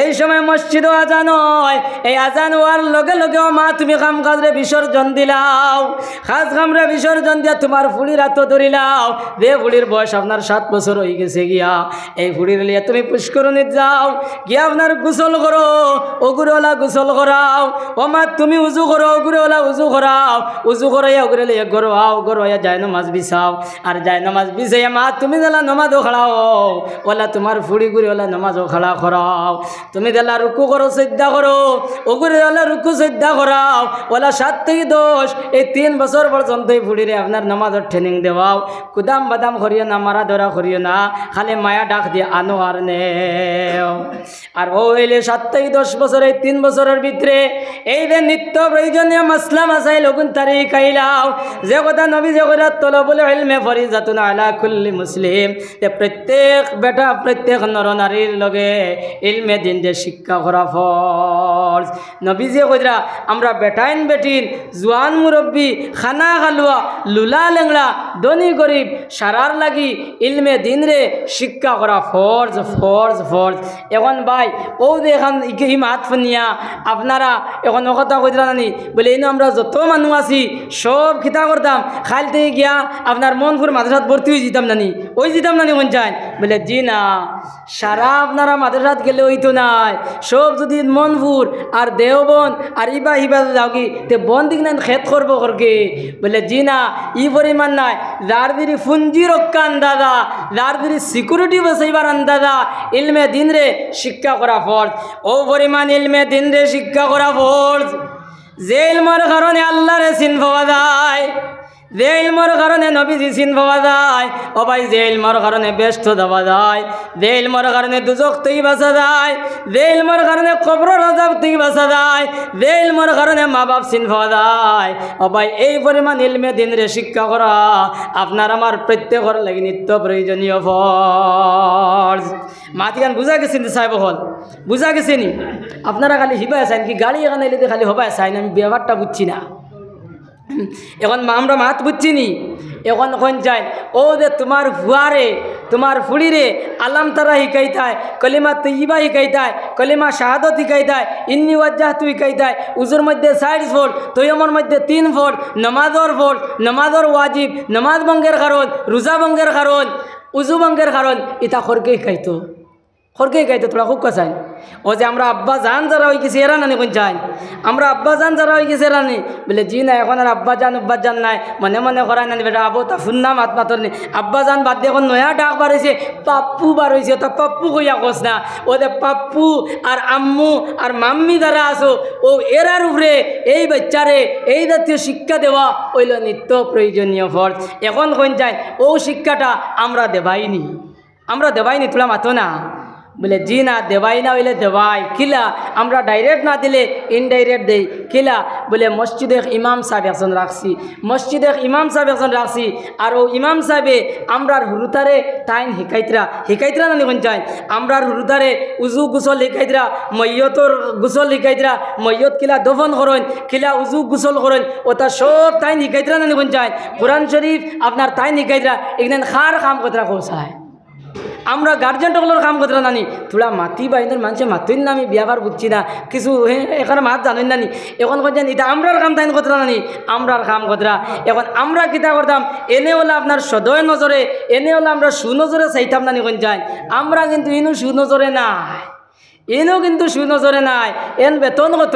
এই সময় মসজিদও আজান হয় এই আজান হওয়ার লগে লগে মা তুমি কাম কাজরে বিসর্জন দিলাও খাস কামরে বিসর্জন দিয়া তোমার ফুলির হাত ধরিলাও যে ফুলির বয়স আপনার 7 বছর হয়ে গেছে গিয়া এই ফুলির লিয়ে তুমি পুষ্করণীত যাও গিয়া আপনার গোসল করো ওগুরওয়ালা গোসল করাও ও মা তুমি উজু করো ওগুরওয়ালা উজু করাও উজু করাইয়া ওগুরে লিয়ে গরোয়াও গরোয়া যায় নামাজ বিছাও আর যায় নামাজ বিছাইয়া মা তুমি দিলা নামাজও খাড়াও ওলা তোমার ফুড়ি গুড়িওয়ালা নামাজও খাড়া করাও তুমি দিলা রুকু করো সিজদা করো ওগুরওয়ালা রুকু সিজদা করাও ওলা 7 থেকে 10 এই 3 বছর পর্যন্ত এই ফুড়িরে আপনার নামাজের ট্রেনিং দেওয়াও কুদাম বাদাম করিও না মারা ধরা করিও না খালি মায়া ডাক দিয়ে আনো আর নেও আর ও হইলে 7 থেকে 10 বছর এই 3 বছরের ভিতরে এই যে নিত্য প্রয়োজনীয় মাসলা মাসাইল ওগুন তারি খাইলাও যে কথা নবী যে কথা তলবুল ইলমে ফরিজাতুন আলা কুল্লি মুসলিম যে প্রত্যেক বেটা প্রত্যেক নরনারীর লগে ইলমে দিন যে শিক্ষা করা ফরজ নবী যে কইরা আমরা বেটাইন বেটিন জোয়ান মুরব্বী খানা খালুয়া লুলা লেংড়া ধনী গরিব সারার লাগি ইলমে দিন রে শিক্ষা করা ফরজ ফরজ ফরজ এখন ভাই ও যে এখন ই মাত ফুনিয়া আপনারা এখন ও কথা কইরা নানি বলে এই আমরা যত মানুষ আছি সব খিতা করতাম খাইল থেকে গিয়া আপনার মনপুর মাদ্রাসাত ভর্তি হয়ে যেতাম নানি ওই যেতাম নানি মন চান বলে জি না সারা আপনারা মাদ্রাসাত গেলে হইতো নাই সব যদি মনপুর আর দেওবন আর ইবা হিবা যাও কি তে বন দিক না খেত করবো করকে বলে জি না ই পরিমাণ নাই যার দিদি ফুঞ্জি রক্ষা আন্দাজা যার দিদি সিকিউরিটি বসাইবার আন্দাজা ইলমে দিন রে শিক্ষা করা ফরজ ও পরিমাণ ইলমে দিন রে শিক্ষা করা ফরজ যে ইলমের কারণে আল্লাহরে চিন পাওয়া যায় যে ইলমের কারণে নবীজি চিন পাওয়া যায় ও ভাই যে ইলমের কারণে ব্যস্ত দেওয়া যায় যে ইলমের কারণে দুজক থেকে বাঁচা যায় যে ইলমের কারণে কবরের আযাব থেকে বাঁচা যায় যে ইলমের কারণে মা বাপ চিন পাওয়া যায় ও ভাই এই পরিমাণ ইলমে দিন রে শিক্ষা করা আপনার আমার প্রত্যেকের লাগি নিত্য প্রয়োজনীয় ফরজ মাতিগান বুঝা গেছেন সাহেব হল বুঝা গেছেনি আপনারা খালি হিবা আছেন কি গাড়ি এখানে এলে খালি হবা আছেন আমি ব্যাপারটা বুঝছি না এখন আমরা মাত বুঝছি নি এখন কোন যাই ও যে তোমার ভুয়ারে তোমার ফুড়িরে আলাম তারা শিকাইতায় কলিমা তৈবা শিকাইতায় কলিমা শাহাদত শিকাইতায় ইন্নি ওয়াজ্জাহতু শিকাইতায় উজুর মধ্যে 4 ফোর্ট তৈয়মর মধ্যে 3 ফোর্ট ফোর্ট নমাজর ওয়াজিব নমাজ ভঙ্গের কারণ রোজা ভঙ্গের কারণ উজু ভঙ্গের কারণ ইতা খরকে শিকাইতো খরকে গাইতে তোরা খুব কাছাই ও যে আমরা আব্বা জান যারা হয়ে গেছি এরা নানি কোন চাই আমরা আব্বা জান যারা হয়ে গেছে এরা নি বলে জি না এখন আর আব্বা জান নাই মনে মনে করাই নানি বেটা আবো তা ফুন্না মাত মাতর নি আব্বা জান বাদ দিয়ে এখন নয়া ডাক বার হয়েছে পাপ্পু বার হয়েছে তা পাপ্পু কইয়া কস না ও যে পাপ্পু আর আম্মু আর মাম্মি যারা আছো ও এরার উপরে এই বাচ্চারে এই জাতীয় শিক্ষা দেওয়া হইল নিত্য প্রয়োজনীয় ফর্জ এখন কোন চাই ও শিক্ষাটা আমরা দেবাইনি তোলা মাতো না বলে জি না দেবাই না হইলে দেবাই কিলা আমরা ডাইরেক্ট না দিলে ইনডাইরেক্ট দেই কিলা বলে মসজিদে ইমাম সাহেব একজন রাখছি আর ও ইমাম সাহেবে আমরার হুরুতারে টাইম হিকাইতরা না নিখন চাই আমরার হুরুতারে উজু গুসল হিকাইতরা মৈয়তর গুসল হিকাইতরা মৈয়ত কিলা দফন করেন কিলা উজু গুসল করেন ওটা সব টাইম হিকাইতরা না নিখন চাই কোরআন শরীফ আপনার টাইম হিকাইতরা এখানে খার কাম কতরা কৌশায় আমরা গার্জেন্টগুলোর কাম করতে নানি তোলা মাতি বাইনের মানুষে মাতুন না আমি বিয়াবার বুঝছি না কিছু এখানে মাত জানেন নানি এখন করছেন এটা আমরার কাম তাইন করতে নানি আমরার কাম করতে এখন আমরা কিতা করতাম এনে হলে আপনার সদয় নজরে এনে হলে আমরা সুনজরে চাইতাম নানি কোন যাই আমরা কিন্তু ইনু সুনজরে নাই এন বেতন কত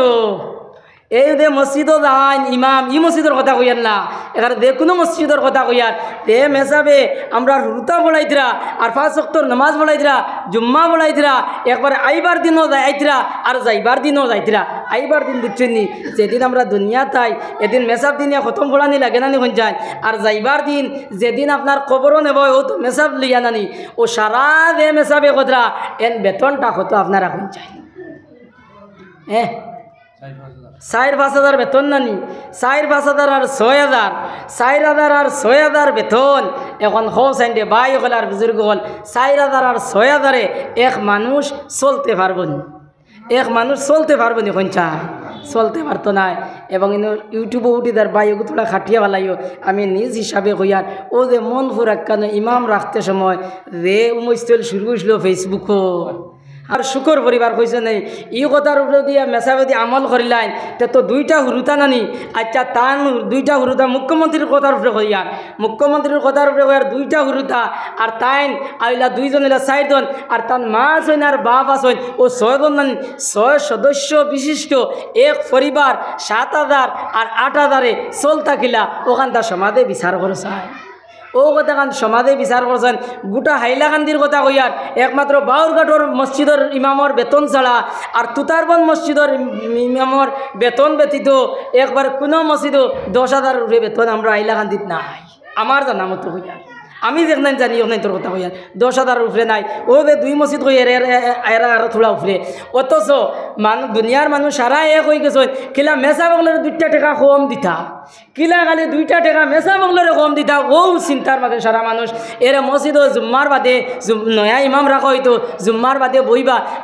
এই যে মসজিদও যান ইমাম ই মসজিদের কথা কইয়ার না এখানে যে কোনো মসজিদের কথা কইয়ার তে মেসাবে আমরা রুতা বলাইতরা আর 5 ওয়াক্তের নামাজ বলাইতরা জুম্মা বলাইতরা একবার আইবার দিনও যাইতরা আর যাইবার দিনও যাইতরা আইবার দিন বুঝছেন নি যেদিন আমরা দুনিয়া তাই এদিন মেসাব দিনিয়া খতম পড়ানি লাগে না নি কোন যায় আর যাইবার দিন যেদিন আপনার কবরও নেব ও তো মেসাব লিয়া নানি ও সারা যে মেসাবে কতরা এন বেতনটা কত আপনারা কোন চাই 4-5,000 বেতন নানি 4-5,000 আর 6,000 4,000 আর 6,000 বেতন এখন হোসাইন্ডে ভাই হল আর বুজুর্গ হল 4,000 আর 6,000 এক মানুষ চলতে পারবো নি কোন চায় চলতে পারতো না এবং ইউটিউবে উঠি তার বাইক তোলা খাটিয়া ভালাইও আমি নিজ হিসাবে কইয়ার ও যে মন ফুরাক্কানো ইমাম রাখতে সময় রে উমস্তেল শুরু হয়েছিল ফেসবুকও আর শুকর পরিবার কইছে নেই ই কথার উপরে দিয়া মেসাবদি আমল করিলেন তো 2টা হুরুতা নানি আচ্ছা তান 2টা হুরুতা মুখ্যমন্ত্রীর কথার উপরে কইয়ার মুখ্যমন্ত্রীর কথার উপরে কইয়ার 2টা হুরুতা আর তাইন আইলা 2 জন এলা 4 জন আর তান মা আছেন আর বাপ আছেন ও 6 জন নানি 6 সদস্য বিশিষ্ট এক পরিবার 7,000 আর 8,000 চলতা কিলা ওখানটা সমাজে বিচার করছায় ও কথা কান সমাজে বিচার করছেন গোটা হাইলাকান্দির কথা কইয়ার একমাত্র বাউরঘাটর মসজিদের ইমামর বেতন ছাড়া আর তুতারবন মসজিদের ইমামর বেতন ব্যতীত একবার কোনো মসজিদও 10,000 বেতন আমরা হাইলাকান্দিত নাই আমার জানা মতো কইয়ার আমি যেখানে জানি ওখানে তোর কথা কইয়ার 10,000 উপরে নাই ও যে 2 মসজিদ কই এরা আরো থোড়া উপরে অথচ দুনিয়ার মানুষ সারা এক হয়ে গেছে কিলা মেসা বগলের 2টা টাকা কম দিতা কিলা খালি 2টা টাকা মেসা বগলের কম দিতা ও চিন্তার মাঝে সারা মানুষ এরা মসজিদ জুম্মার বাদে নয়া ইমাম রাখা হইতো জুম্মার বাদে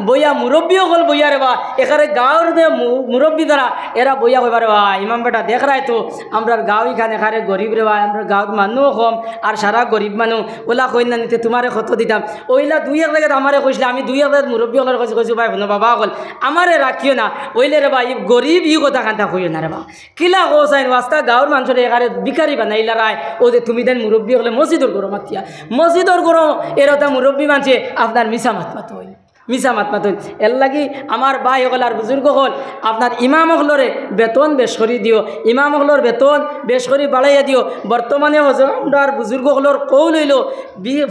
বইয়া মুরব্বী হল বইয়া রে বা এখানে গাঁর যে মুরব্বী দ্বারা এরা বইয়া কইবা রে বা ইমাম বেটা দেখ রায় তো আমরা গাঁও এখানে এখানে গরিব রে বা আমরা গাঁৱত মানুষও কম আর সারা গরিব মানুষ ওলা কই না নিতে তোমারে কত দিতাম ওইলা 2-1 জায়গায় আমারে কইছিল আমি 2-1 জায়গায় মুরব্বী হলের কইছি ভাই শোনো বাবা হল আমারে রাখিও না ওইলে রে বা ই গরিব ই কথা কান্তা কইও না রে বা কিলা কোসাইন ওয়াস্তা গাঁৱৰ মানুষের এখানে ভিখারি বানাইলা রায় ও যে তুমি দেন মুরব্বী হলে মসজিদর করো মাতিয়া মসজিদর করো এরতা মুরব্বী মানছে আপনার মিছা মাত হইল এর লাগি আমার ভাই হল আর বুজুর্গ হল আপনার ইমাম হলরে বেতন বেশ করে দিও ইমাম হলর বেতন বেশ করে বাড়াইয়া দিও বর্তমানে আমরা বুজুর্গ হলর কৌ লইল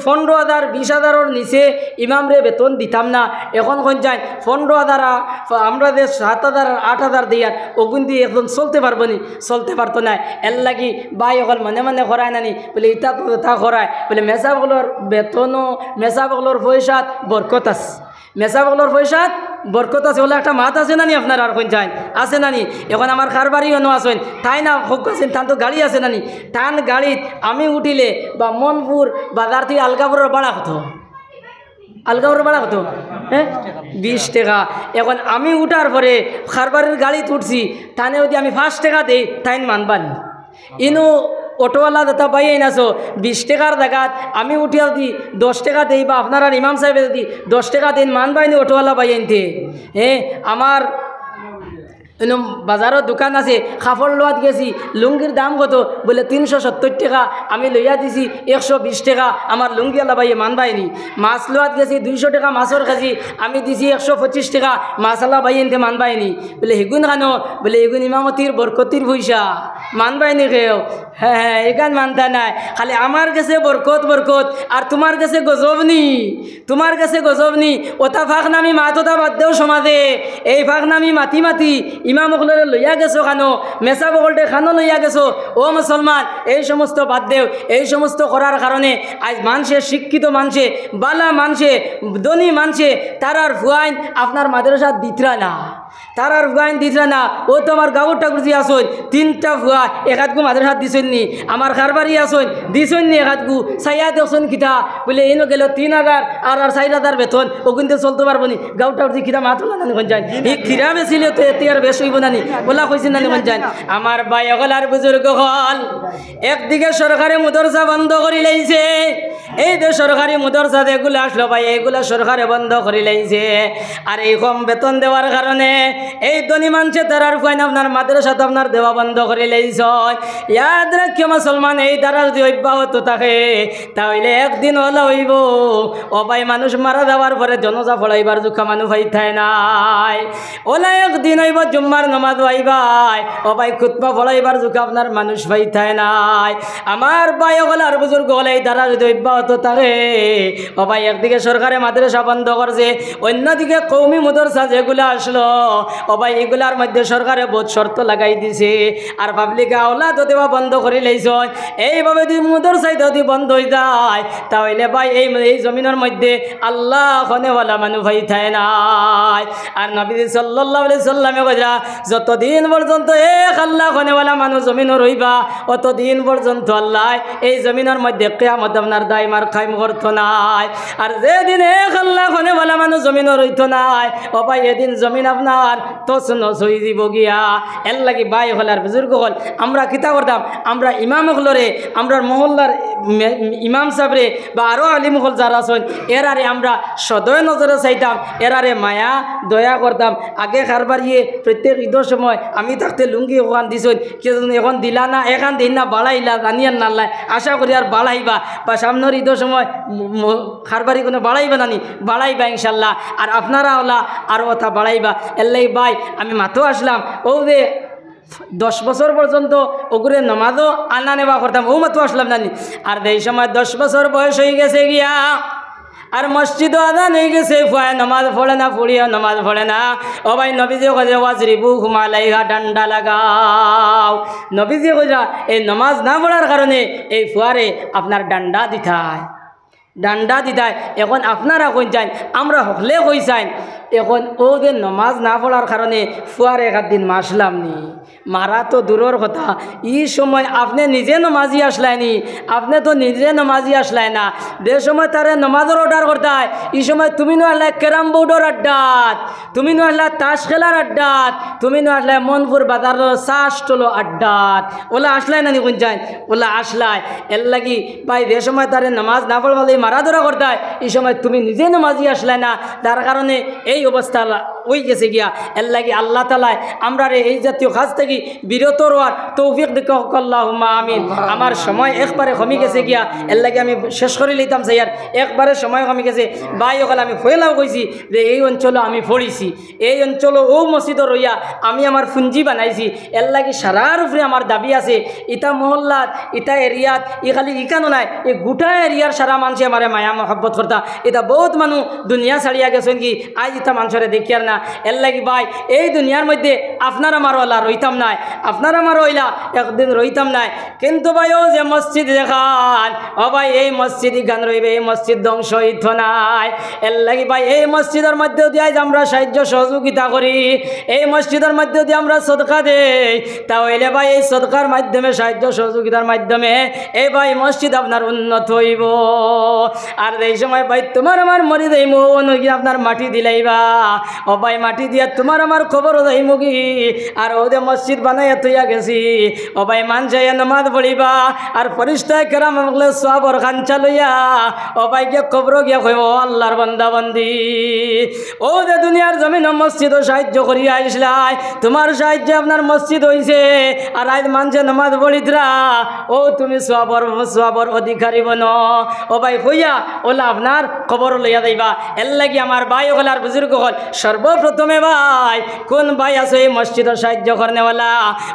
15,000 20,000 নিচে ইমামরে বেতন দিতাম না এখন কোন যাই 15,000 আমরা যে 7,000 8,000 দিয়ার ওগুন দিয়ে এখন চলতে পারতো না এর লাগি ভাই হল মনে করায় নানি বলে ইটা তা করায় বলে মেসাব হলর বেতনও মেসাব হলর পয়সাত বরকত আছে মেসা বগলোর পয়সাত বরকত আছে ওলা একটা মাত আছে নানি আপনার আর কোন চাই আছে নানি এখন আমার খারবারি অন্য আসেন তাই না হোক আছেন তান তো গাড়ি আছে নানি টান গাড়িত আমি উঠিলে বা মনপুর বাজার থেকে আলগাপুরের ভাড়া কত হ্যাঁ 20 টাকা এখন আমি উঠার পরে খারবারির গাড়িতে উঠছি তানে যদি আমি 5 টাকা দিই তাই মানবান ইনু অটোওয়ালা যেটা পাইয়ে নাছো 20 টাকার জায়গাত আমি উঠিয়া দি 10 টাকা দেই বা আপনারা ইমাম সাহেব যদি 10 টাকা দিন মান পাইনি অটোওয়ালা পাইয়ে নিতে আমার এরকম বাজারও দোকান আছে, কাপড় লোয়াত গেছি, লুঙ্গির দাম কত? বলে 370 টাকা। আমি লইয়া দিছি 120 টাকা। আমার লুঙ্গি আলা ভাইয়ে মানবাইনি। মাছ লোয়াত গেছি 200 টাকা মাছর কেজি, আমি দিছি 125 টাকা। মাছ আলা ভাই এনতে মানবাইনি। বলে হেগুন খানো? বলে এগুন ইমামতির বরকতির পয়সা, মানবাইনি কেউ। হ্যাঁ হ্যাঁ, এখান মানতা নাই, খালি আমার কাছে বরকত বরকত, আর তোমার কাছে গজবনি, তোমার কাছে গজবনি। ওটা ফাঁক নামি মাতোটা বাদ দেও সমাজে, এই ফাঁক নামি মাতি মাতি ইমাম বকলরে লইয়া গেছো খানো, মেসা বকলটে খানো লইয়া গেছো। ও মুসলমান, এই সমস্ত বাদ দেও। এই সমস্ত করার কারণে আজ মানুষে, শিক্ষিত মানুষে, বালা মানুষে, ধনী মানুষে তারার ফুয়াইন আপনার মাদ্রাসা দিতরা না, তারার ফুয়াইন দিতরা না। ও তো আমার গাঁৱৰ ঠাকুর জি আসইন, 3টা ফুয়া একাতগু মাদ্রাসা দিছেন নি, আমার খারবারি আসইন দিছেন নি একাতগু, সাইয়া দেখছেন কিতা বলে এনো গেল 3000 আর 4000 বেতন, ও কিন্তু চলতে পারবো নি। গাঁৱৰ ঠাকুর জি কিতা মাথা নানি কোন যায়, এই খিরা বেছিল তো এতে আর বেশ হইব নানি, বলা কইছেন নানি কোন যায়। আমার ভাই হল আর বুজুর্গ হল, একদিকে সরকারে মাদ্রাসা বন্ধ করে লাইছে, এই যে সরকারি মাদ্রাসা এগুলো আসলো ভাই, এগুলো সরকারে বন্ধ করে লাইছে। আর এই কম বেতন দেওয়ার কারণে এই ধনী মানুষে তারার ফাইন আপনার মাদ্রাসা তো আপনার দেওয়া বন্ধ করে লাইছ। ইয়াদ রাখিও মুসলমান, এই দ্বারা যদি অব্যাহত থাকে তাহলে একদিন হলো হইব ও ভাই মানুষ মারা যাওয়ার পরে জনজা ফলাইবার জুখা মানুষ হইতাই নাই। ওলা একদিন হইব জুম্মার নমাজ হইবাই ও ভাই খুতবা ফলাইবার জুখা আপনার মানুষ হইতাই নাই। আমার ভাই হল আর বুজুর্গ হলে এই দ্বারা যদি অব্যাহত থাকে ও ভাই, একদিকে সরকারে মাদ্রাসা বন্ধ করছে, অন্যদিকে কৌমি মাদ্রাসা যেগুলো আসলো ও ভাই এগুলার মধ্যে সরকারে বহুত শর্ত লাগাই দিছে, আর পাবলিকে আওলাদ দেওয়া বন্ধ করে লাইছ। এইভাবে যদি মাদ্রাসা যদি বন্ধ হয়ে যায় তাহলে ভাই এই জমিনের মধ্যে আল্লাহ খনেওয়ালা মানুষ হইতাই নাই। আর নবী সাল্লাল্লাহু আলাইহি সাল্লামে কইরা যতদিন পর্যন্ত এক আল্লাহ খনেওয়ালা মানুষ জমিনে রইবা অতদিন পর্যন্ত আল্লাহ এই জমিনের মধ্যে কিয়ামত আপনার দাইমার কায়েম করতো নাই। আর যেদিন এক আল্লাহ খনেওয়ালা মানুষ জমিনে রইতো নাই ও ভাই এদিন জমিন আপনার তছ নছ হয়ে দিব গিয়া। এর লাগি ভাই হল আর বুজুর্গ হল, আমরা কিতা করতাম, আমরা ইমাম হলরে, আমরা মহল্লার ইমাম সাহেবরে বা আরও আলিম হল যারা আছেন এরারে আমরা সদয় নজরে চাইতাম, এরারে মায়া দয়া করতাম। আগে কারবারিয়ে প্রত্যেক ঈদের সময় আমি থাকতে লুঙ্গি ওখান দিছেন, কেউ এখন দিলা না, এখান দিন না বাড়াইলা জানিয়ার নাল্লাই, আশা করি আর বাড়াইবা বা সামনের ঈদের সময় কারবারি কোনো বাড়াইবা নানি, বাড়াইবা ইনশাল্লাহ। আর আপনারা ওলা আরও কথা বাড়াইবা। এল্লাই ভাই আমি মাথো আসলাম ও যে 10 বছর পর্যন্ত ওগুলো নমাজও আনা নেওয়া করতাম, ও মাথো আসলাম জানি। আর এই সময় 10 বছর বয়স হয়ে গেছে গিয়া, আর মসজিদও আদান হয়ে গেছে, ফুয়া নমাজ পড়ে না, ফুড়িও নমাজ পড়ে না। ও ভাই নবীজি কইছে ওয়াজরিবু হুমালাইহা, ডান্ডা লাগাও। নবীজি কইরা এই নমাজ না পড়ার কারণে এই ফুয়ারে আপনার ডান্ডা দিতায়, ডান্ডা দিতায়। এখন আপনারা কই যান, আমরা হকলে কই যান, এখন ও যে নমাজ না পড়ার কারণে ফুয়ার একদিন মাসলাম নি, মারা তো দূরের কথা, এই সময় আপনি নিজে নমাজি আসলাইনি, আপনি তো নিজে নমাজি আসলাই না। যে সময় তারে নমাজের অর্ডার করতায় এই সময় তুমি নো আসলে ক্যারাম বোর্ডের আড্ডাত, তুমি নো আসলে তাস খেলার আড্ডাত, তুমি নো আসলে মনপুর বাজার চা স্টলো আড্ডাত, ওলা আসলাই না নি কোন যান, ওলা আসলাই। এর লাগি ভাই যে সময় তারে নমাজ না পড়বালে মারা ধরা করতায় এই সময় তুমি নিজে নমাজি আসলাই না, তার কারণে এই অবস্থা ওই গেছে গিয়া। এর লাগি আল্লাহ তাআলা আমরা এই জাতীয় কাজ থেকে বিরত রওয়ার তৌফিক দিক আল্লাহুম্মা আমিন। আমার সময় একবারে কমে গেছে গিয়া, এর লাগি আমি শেষ করে লইতাম স্যার, একবারে সময় কমে গেছে। ভাই ওখানে আমি ফয়লাও কইছি যে এই অঞ্চলে আমি পড়িছি, এই অঞ্চলে ও মসজিদ রইয়া আমি আমার পুঞ্জি বানাইছি। এর লাগি সারার উপরে আমার দাবি আছে, ইটা মহল্লাত ইটা এরিয়াত ই খালি ইকানো নাই, এই গোটা এরিয়ার সারা মানুষে আমার মায়া মহব্বত করতা। এটা বহুত মানুষ দুনিয়া ছাড়িয়া গেছেন কি আজ ইটা মানুষের দেখিয়ার না। এর লাগি ভাই এই দুনিয়ার মধ্যে আপনার আমার ওলা রইতাম নাই, আপনার আমার ওইলা একদিন রইতাম নাই। কিন্তু ভাই ও যে মসজিদ দেখান ও ভাই এই মসজিদ গান রইবে, এই মসজিদ ধ্বংস হইত নাই। এর লাগি ভাই এই মসজিদের মধ্যে দিয়ে আমরা সাহায্য সহযোগিতা করি, এই মসজিদের মধ্যে দিয়ে আমরা সদকা দেই, তাহলে ভাই এই সদকার মাধ্যমে সাহায্য সহযোগিতার মাধ্যমে এই ভাই মসজিদ আপনার উন্নত হইব। আর এই সময় ভাই তোমার আমার মরি যাইমু নাকি আপনার মাটি দিলাইবা ও ভাই মাটি দিয়া তোমার আমার খবরও যাইমু কি আর ওদের মসজিদ বানাইয়া তৈয়া গেছি ও ভাই মানসাইয়া নামাজ পড়িবা আর ফরিস্তা কেরাম বলে সবর খাঞ্চা লইয়া ও ভাই গিয়া খবর গিয়া কইব আল্লাহর বান্দা বান্দি ও যে দুনিয়ার জমিন মসজিদও সাহায্য করিয়া আইসলাই তোমার সাহায্যে আপনার মসজিদ হইছে আর আজ মানছে নামাজ পড়িতরা ও তুমি সবর অধিকারী বন ও ভাই হইয়া ওলা আপনার খবর লইয়া যাইবা এর লাগি আমার ভাই হল আর বুজুর্গ হল সর্বপ্রথমে ভাই কোন ভাই আছে এই মসজিদের সাহায্য করেনেওয়ালা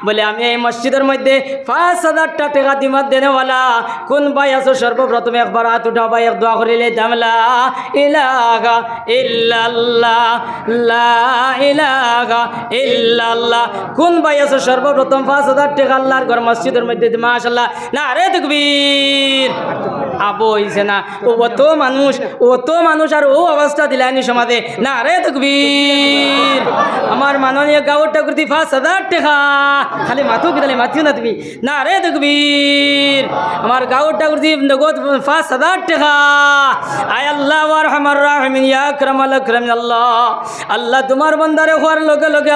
বলে আমি এই মসজিদের মধ্যে 5,000 টাকা দিমাত দেনেওয়ালা কোন ভাই আছো সর্বপ্রথমে একবার হাত উঠাও ভাই এক দোয়া করিলে দামলা ইলাহা ইল্লাল্লাহ লা ইলাহা ইল্লাল্লাহ কোন ভাই আছো সর্বপ্রথম 5,000 টাকা আল্লাহর ঘর মসজিদের মধ্যে মাশাআল্লাহ না রে তাকবীর আবো হইছে না ও তো মানুষ আর ও অবস্থা দিলানি সমাজে না রে তাকবীর আমার মাননীয় গাঁওর ঠাকুরতি 5,000 টাকা খালি মাথু কি তাহলে মাথিও না তুমি না রে তাকবীর আমার গাঁওর ঠাকুরতি নগদ 5,000 টাকা আয় আল্লাহ ওয়া আরহামার রাহিমিন ইয়া আকরামাল আকরামিন আল্লাহ তোমার বান্দারে হওয়ার লগে লগে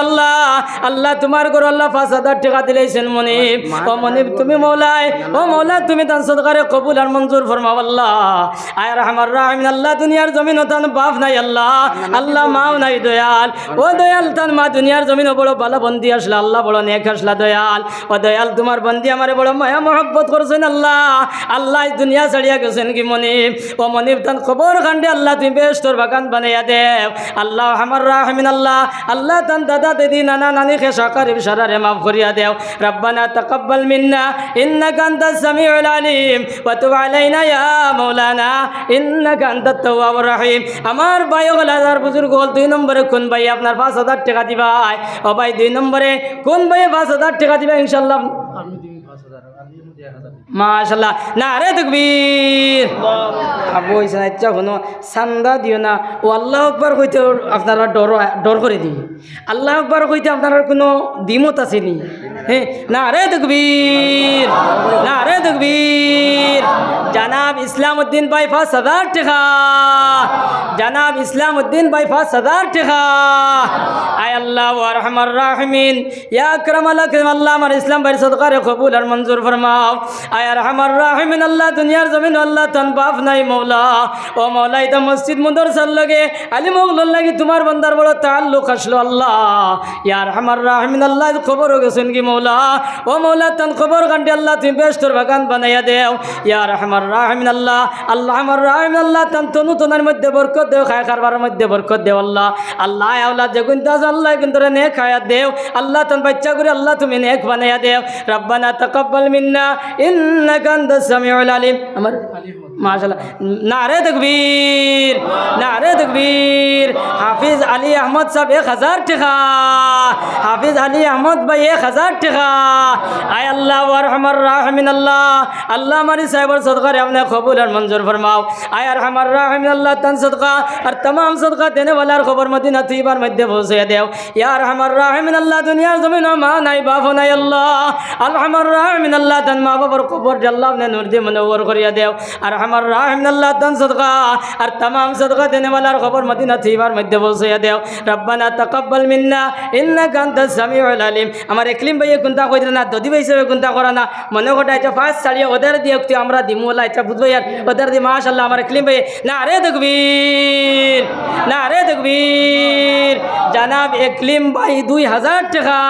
আল্লাহ তোমার ঘর আল্লাহ 5,000 টাকা দিলেছেন মনিব ও মনিব তুমি মৌলা তুমি তান সদকারে কবুল আর মঞ্জুর ফরমাও আল্লাহ আয় রহমান রাহিমিন আল্লাহ দুনিয়ার জমিন তান বাপ নাই আল্লাহ মাও নাই দয়াল ও দয়াল তান মা দুনিয়ার জমিন বড় ভালো বন্দি আসলা আল্লাহ বড় নেক আসলা দয়াল ও দয়াল তোমার বন্দি আমারে বড় মায়া মহব্বত করছেন আল্লাহ দুনিয়া ছাড়িয়া গেছেন কি মনিব ও মনিব তান খবর কাণ্ডে আল্লাহ তুমি বেশ তোর বাগান বানাইয়া দেও আল্লাহ আমার রাহিমিন আল্লাহ তান দাদা দিদি নানা নানি খেসা করিব সারারে মাফ করিয়া দেও রব্বানা তাকাব্বাল মিন্না ইন্নাকা আনতাস সামিউল আলিম ওয়া তুব আলাইনা ইয়া মাওলানা ইন্নাকা আনতাত তাওয়াবুর রহিম আমার ভাই ও হাজার বুজুর্গ হল 2 নম্বরে কোন ভাই আপনার 5,000 টাকা দিবা ও ভাই 2 নম্বরে কোন ভাই 5,000 টাকা দিবা ইনশাআল্লাহ আমি দিই 5,000 মাশাআল্লাহ না রে তাকবীর আবু ইসা ইচ্ছা কোনো সান্দা দিও না ও আল্লাহ আকবার কইতে আপনারা ডর করে দিই আল্লাহ আকবার কইতে আপনারা কোনো দ্বিমত আছে নি হ্যাঁ না রে তাকবীর জনাব ইসলামউদ্দিন ভাই 5,000 টাকা জনাব ইসলামউদ্দিন ভাই 5,000 টাকা আয় আল্লাহ ওয়া আরহামার রাহিমিন ইয়া আকরামাল আকরাম আল্লাহ আমার ইসলাম ভাই সদকারে কবুল আর মঞ্জুর ফরমাও আয় আরহামার রাহিমিন আল্লাহ দুনিয়ার জমিন আল্লাহ তান বাপ নাই মওলা ও মওলা এটা মসজিদ মুদরসার লগে আলিম ওগুলোর লাগি তোমার বান্দার বড় তাআল্লুক আসলো আল্লাহ ইয়া আরহামার রাহিমিন আল্লাহ খবর গেছেন কি মওলা ও মওলা তান খবর কাণ্ডে আল্লাহ তুমি বেশ তোর বাগান বানাইয়া দেও ইয়া আরহামার রাহিমিন আল্লাহ আমার রাহিমিন আল্লাহ তান তনুতনের মধ্যে বরকত দেও খায় খারবার মধ্যে বরকত দেও আল্লাহ আওলাদ যেগুন দাস আল্লাহ কিন্তু নেক হায়াত দেও আল্লাহ তান বাচ্চা করে আল্লাহ তুমি নেক বানাইয়া দেও রব্বানা তাকাব্বাল মিন্না ইন্নাকা আনতাস সামিউল আলিম আমার মাশাআল্লাহ নারে তাকবীর হাফিজ আলী আহমদ সাহেব 1,000 টাকা হাফিজ আলী আহমদ ভাই 1,000 টাকা আয় আল্লাহ ওয়া আরহামার রাহিমিন আল্লাহ মারি সাহেবের সদকারে আপনি কবুল আর মঞ্জুর ফরমাও আয় আরহামার রাহিমিন আল্লাহ তান সদকা আর तमाम সদকা দেনে ওয়ালার খবর মদিনা তৈয়বার মধ্যে পৌঁছে দেও ইয়া আরহামার রাহিমিন আল্লাহ দুনিয়ার জমিন মা নাই বাপ নাই আল্লাহ আরহামার রাহিমিন আল্লাহ তান মা বাবার কবর আল্লাহ আপনি নূর দিয়ে মুনওয়ার করিয়া দেও আর আমার রাহিমিন আল্লাহ তান সদকা আর तमाम সদকা দেনে ওয়ালার খবর মদিনা তৈয়বার মধ্যে পৌঁছে দেও রব্বানা তাকাব্বাল মিন্না ইন্নাকা আনতাস সামিউল আলিম আমার একলিম ভাই কোনটা কইরা না দদি ভাই হিসেবে কোনটা করা না মনে কটা এটা ফার্স্ট ছাড়িয়ে ওদের দিয়ে আমরা দিমুলা এটা বুঝবো আর ওদের দিয়ে মাশাআল্লাহ আমার একলিম ভাই না রে তাকবীর জনাব একলিম ভাই 2,000 টাকা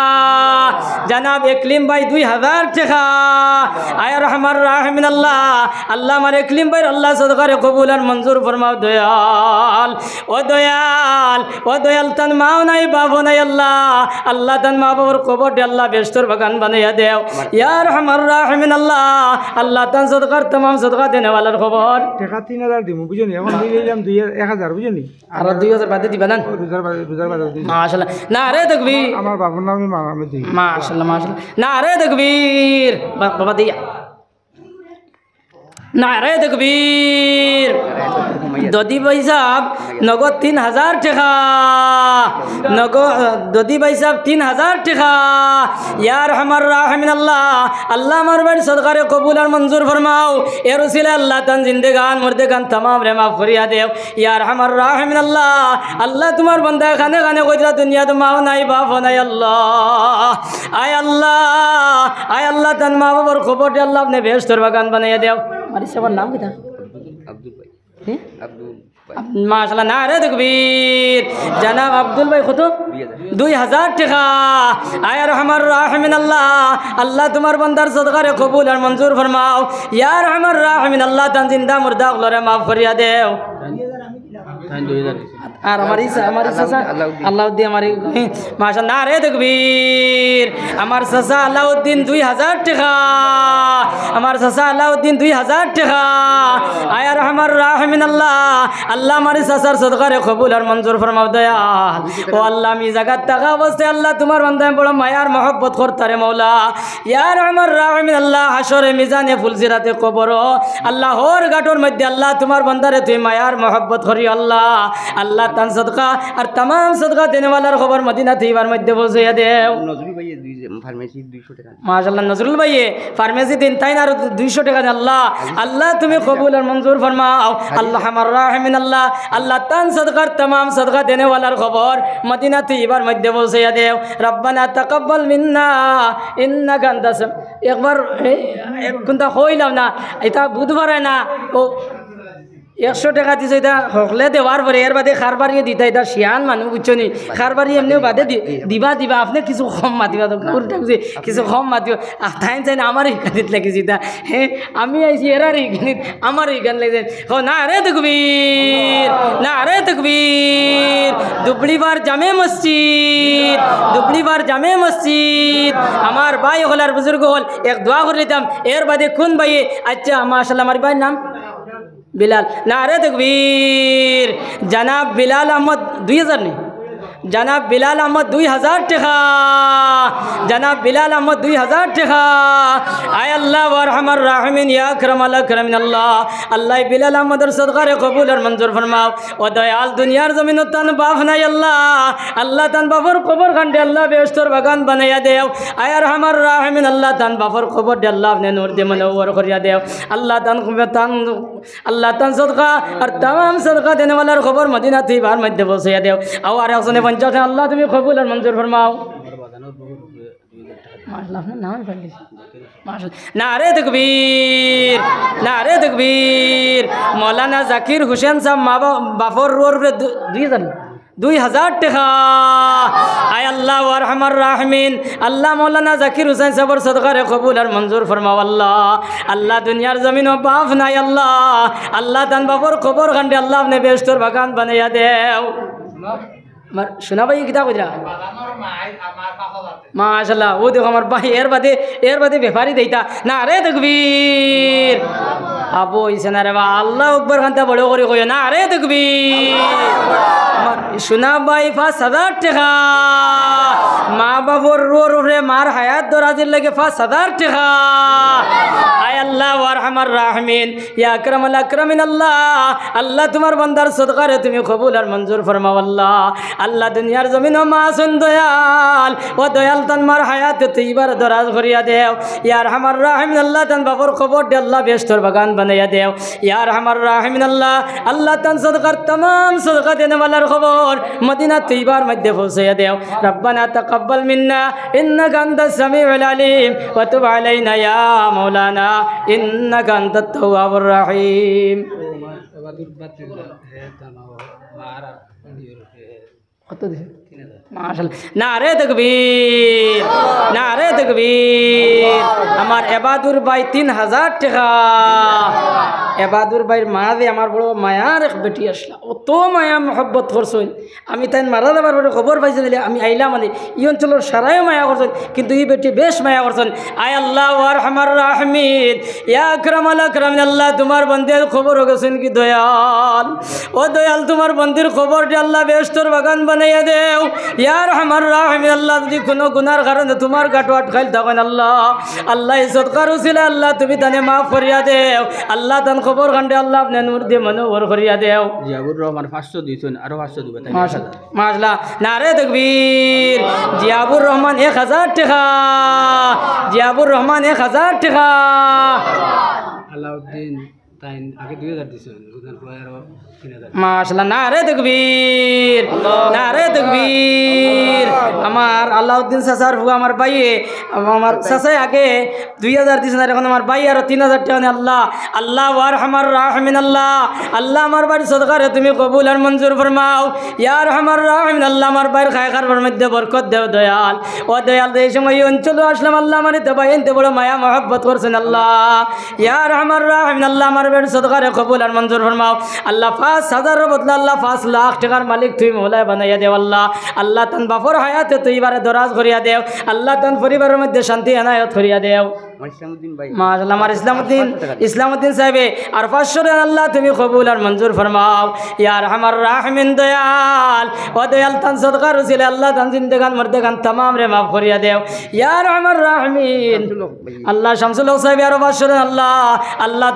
জনাব একলিম ভাই 2,000 টাকা আয় রহমান রাহিমিন আল্লাহ আমার একলিম ভাই আল্লাহ সদকারে কবুল আর মঞ্জুর ফরমাও দয়াল ও দয়াল তান মাও নাই বাবু নাই আল্লাহ তান মা বাবার কবর আল্লাহ বেস্তর বাগান বানাইয়া দেও ইয়া রহমান রাহিমিন আল্লাহ তান সদকার तमाम সদকা দেনে ওয়ালার খবর টাকা 3,000 দিমু বুঝনি এখন দিলাম 1,000 বুঝনি আর 2,000 বাদে দিবা না 2,000 বাদে দিই মাশাআল্লাহ না রে তাকবীর আমার বাবার নামে আমি দিই মাশাআল্লাহ না রে তাকবীর বাবা দিয়া নারে তাকবীর দদি ভাই সাহেব নগদ 3000 টাকা নগদ দদি ভাই সাহেব 3000 টাকা ইয়া আরহামার রাহিমিন আল্লাহ আল্লাহ আমার বাড়ি সদকারে কবুল আর মঞ্জুর ফরমাও এর উসিলে আল্লাহ তান জিন্দেগান মুর্দেগান तमाम রে মাফ করিয়া দেও ইয়া আরহামার রাহিমিন আল্লাহ আল্লাহ তোমার বান্দা খানে খানে কইরা দুনিয়া তো মাও নাই বাপ নাই আল্লাহ আয় আল্লাহ তান মা বাবার খবর দে আল্লাহ আপনি বেহেশতের বাগান বানাইয়া দেও মারি সবার নাম কি আব্দুল ভাই হ্যাঁ আব্দুল মাশাআল্লাহ নারে তাকবীর জনাব আব্দুল ভাই কত 2000 টাকা আয় রহমান রাহিমিন আল্লাহ আল্লাহ তোমার বান্দার সদকারে কবুল আর মঞ্জুর ফরমাও ইয়া রহমান রাহিমিন আল্লাহ তান জিন্দা মুর্দা গুলোরে মাফ করিয়া দেও আর আমার চাচা আল্লাউদ্দিন আমার মাশাআল্লাহ নারে তাকবীর আমার চাচা আল্লাউদ্দিন 2000 টাকা আমার চাচা আল্লাউদ্দিন 2000 টাকা আয় রহমান রাহিমিন আল্লাহ আল্লাহ আমার চাচার সদকারে কবুল আর মঞ্জুর ফরমাও দয়াল ও আল্লাহ আমি জাগাত টাকা অবস্থায় আল্লাহ তোমার বান্দায় বড় মায়ার মহব্বত করতারে মৌলা ইয়া রহমান রাহিমিন আল্লাহ হাসরে মিজানে ফুলসিরাতে কবর আল্লাহ হোর গাটর মধ্যে আল্লাহ তোমার বান্দারে তুই মায়ার মহব্বত করি আল্লাহ আল্লাহ তান সদকা আর तमाम সদকা দেনেওয়ালার খবর মদিনা থিবার মধ্যে পৌঁছাইয়া দেও নজরুল ভাই ফার্মেসি 200 টাকা মাশাআল্লাহ নজরুল ভাই ফার্মেসি দিন তাই না 200 টাকা আল্লাহ আল্লাহ তুমি কবুল আর মঞ্জুর ফরমাও আল্লাহ আমার রাহিমিন আল্লাহ আল্লাহ তান সদকার तमाम সদকা দেনেওয়ালার খবর মদিনা থিবার মধ্যে পৌঁছাইয়া দেও রব্বানা তাকাব্বাল মিন্না ইন্নাকা আনতাস একবার কোনটা হইলাম না এটা বুধবার না ও 100 টাকা দিছে এটা হকলে দেওয়ার পরে এর বাদে খারবারিয়ে দিতা এটা শিয়ান মানুষ বুঝছো নি খারবারি এমনিও বাদে দিবা আপনি কিছু কম মাতিবা তো কিছু কম মাতিও তাই চাই না আমার এইখানিত লাগিছি তা হ্যাঁ আমি আইছি এরার এইখানিত আমার এইখান লাগছে ও না রে তাকবীর দুবড়িবার জামে মসজিদ আমার ভাই হল আর বুজুর্গ হল এক দোয়া করে দিতাম এর বাদে কোন ভাইয়ে আচ্ছা মাশাআল্লাহ আমার ভাইয়ের নাম বিলাল নারে তাকবীর জনাব বিলাল আহমদ 2000 নেই জনাব বিলাল আহমদ 2000 টাকা জনাব বিলাল আহমদ 2000 টাকা আয় আল্লাহ ওয়া আরহামার রাহিমিন ইয়া আকরামাল আকরামিন আল্লাহ আল্লাহ বিলাল আহমদের সদকারে কবুল আর মঞ্জুর ফরমাও ও দয়াল দুনিয়ার জমিন তান বাপ নাই আল্লাহ তান বাফর কবর খান্ডে আল্লাহ বেহেশতের বাগান বানাইয়া দেও আয় আরহামার রাহিমিন আল্লাহ তান বাফর কবর দে আল্লাহ আপনি নূর দে মুনওয়ার করিয়া দেও আল্লাহ তান সদকা আর तमाम সদকা দেনেওয়ালার খবর মদিনা থিবার মধ্যে পৌঁছাইয়া দেও আর একজনে পঞ্চাশ আল্লাহ তুমি কবুল আর মঞ্জুর ফরমাও নারে তাকবীর মৌলানা জাকির হুসেন সাহেব মা বাফর রোর 2000 টাকা আয় আল্লাহ ওয়া আরহামার রাহিমিন আল্লাহ মৌলানা জাকির হুসেন সাহেবের সদকারে কবুল আর মঞ্জুর ফরমাও আল্লাহ দুনিয়ার জমিন ও বাপ নাই আল্লাহ তান বাবর খবর খান্ডে আল্লাহ আপনি বেহেশতের বাগান বানাইয়া দেও শোনা ভাই কিতা কইরা মাশাআল্লাহ ও দেখো আমার ভাই এর বাদে ব্যাপারই দেইতা না রে তাকবীর আবো ইসে না রে বা আল্লাহ আকবার খানটা বড় করে কইও না রে তাকবীর শোনা ভাই 5000 টাকা মা বাবর রোরে মার হায়াত দরাজের লাগে 5000 টাকা আয় আল্লাহ ওয়া আরহামার রাহিমিন ইয়া আকরামাল আকরামিন আল্লাহ তোমার বান্দার সদকারে তুমি কবুল আর মঞ্জুর ফরমাও আল্লাহ দুনিয়ার জমিন মাসুন দয়াল ও দয়াল তান মার হায়াত তৈবার দরাজ করিয়া দেও ইয়া আরহামার রাহিমিন আল্লাহ তান বাবর খবর দে আল্লাহ বেহেশতের বাগান বানাইয়া দেও ইয়া আরহামার রাহিমিন আল্লাহ তান সদকার तमाम সদকা দেনেওয়ালার খবর মদিনা তৈবার মধ্যে পৌঁছাইয়া দেও রব্বানা তাকাব্বাল মিন্না ইন্নাকা আনতাস সামিউল আলিম ওয়া তুব আলাইনা ইয়া মাওলানা ইন্নাকা আনতাত তাওয়াবুর রহিম কত দিছে মাশাআল্লাহ নারে তাকবীর আমার এবাদুর ভাই 3000 টাকা এবাদুর ভাইয়ের মা যে আমার বড় মায়ার এক বেটি আসলা অত মায়া মহব্বত করছেন আমি তাই মারা যাবার পরে খবর পাইছে দিলে আমি আইলাম মানে এই অঞ্চলের সারাই মায়া করছেন কিন্তু এই বেটি বেশ মায়া করছেন আয় আল্লাহ আরহামার রাহমিন ইয়া আকরামাল আকরামিন আল্লাহ তোমার বন্দের খবর গেছেন কি দয়াল ও দয়াল তোমার বন্দির খবরটি আল্লাহ বেহেশতের বাগান বানাইয়া দেও ইয়া আরহামার রাহমিন আল্লাহ যদি কোনো গুনার কারণে তোমার গাটো আটকাইল থাকেন আল্লাহ আল্লাহ সৎকার ছিল আল্লাহ তুমি তানে মাফ করিয়া দেও আল্লাহ তান খবর কাণ্ডে আল্লাহ আপনি নূর দিয়ে মনোহর করিয়া দেও জিয়াবুর রহমান 500 দিয়েছেন আরো 500 দিবেন মাশাআল্লাহ নারে তাকবীর জিয়াবুর রহমান 1000 টাকা জিয়াবুর রহমান 1000 টাকা আলাউদ্দিন তাই আগে 2000 দিয়েছেন আরো 3000 মাশাআল্লাহ নারে তাকবীর নারে তাকবীর আমার আলাউদ্দিন চাচার ফুয়া আমার ভাইয়ে আমার চাচাই আগে 2000 দিয়েছেন আর এখন আমার ভাই আরো 3000 টাকা নেই আল্লাহ আল্লাহ আরহামার রাহিমিন আল্লাহ আল্লাহ আমার বাড়ি সদকারে তুমি কবুল আর মঞ্জুর ফরমাও ইয়া আরহামার রাহিমিন আল্লাহ আমার ভাইয়ের খায় খাবার মধ্যে বরকত দেও দয়াল ও দয়াল এই সময় অঞ্চলে আসলাম আল্লাহ আমার তো ভাই এনতে বড় মায়া মহব্বত করছেন আল্লাহ ইয়া আরহামার রাহিমিন আল্লাহ আমার বাড়ি সদকারে কবুল আর মঞ্জুর ফরমাও আল্লাহ 5000 বদলা আল্লাহ 5 লাখ টাকার মালিক তুই মৌলায় বানাইয়া দেও আল্লাহ আল্লাহ তান বাপর হায়াতে তুই এবারে দরাজ করিয়া দেও আল্লাহ তান পরিবারের মধ্যে শান্তি এনায়ত করিয়া দেও মাশাআল্লাহ আমার ইসলামউদ্দিন সাহেবে আর 500 টাকা আল্লাহ তুমি কবুল আর মঞ্জুর ফরমাও ইয়া আরহামার রাহিমিন দয়াল ও দয়াল তান সদকা রসিল আল্লাহ তান জিন্দেগান মর্দেগান तमाम রে মাফ করিয়া দেও ইয়া আরহামার রাহিমিন আল্লাহ শামসুল হক সাহেব আর 500 টাকা আল্লাহ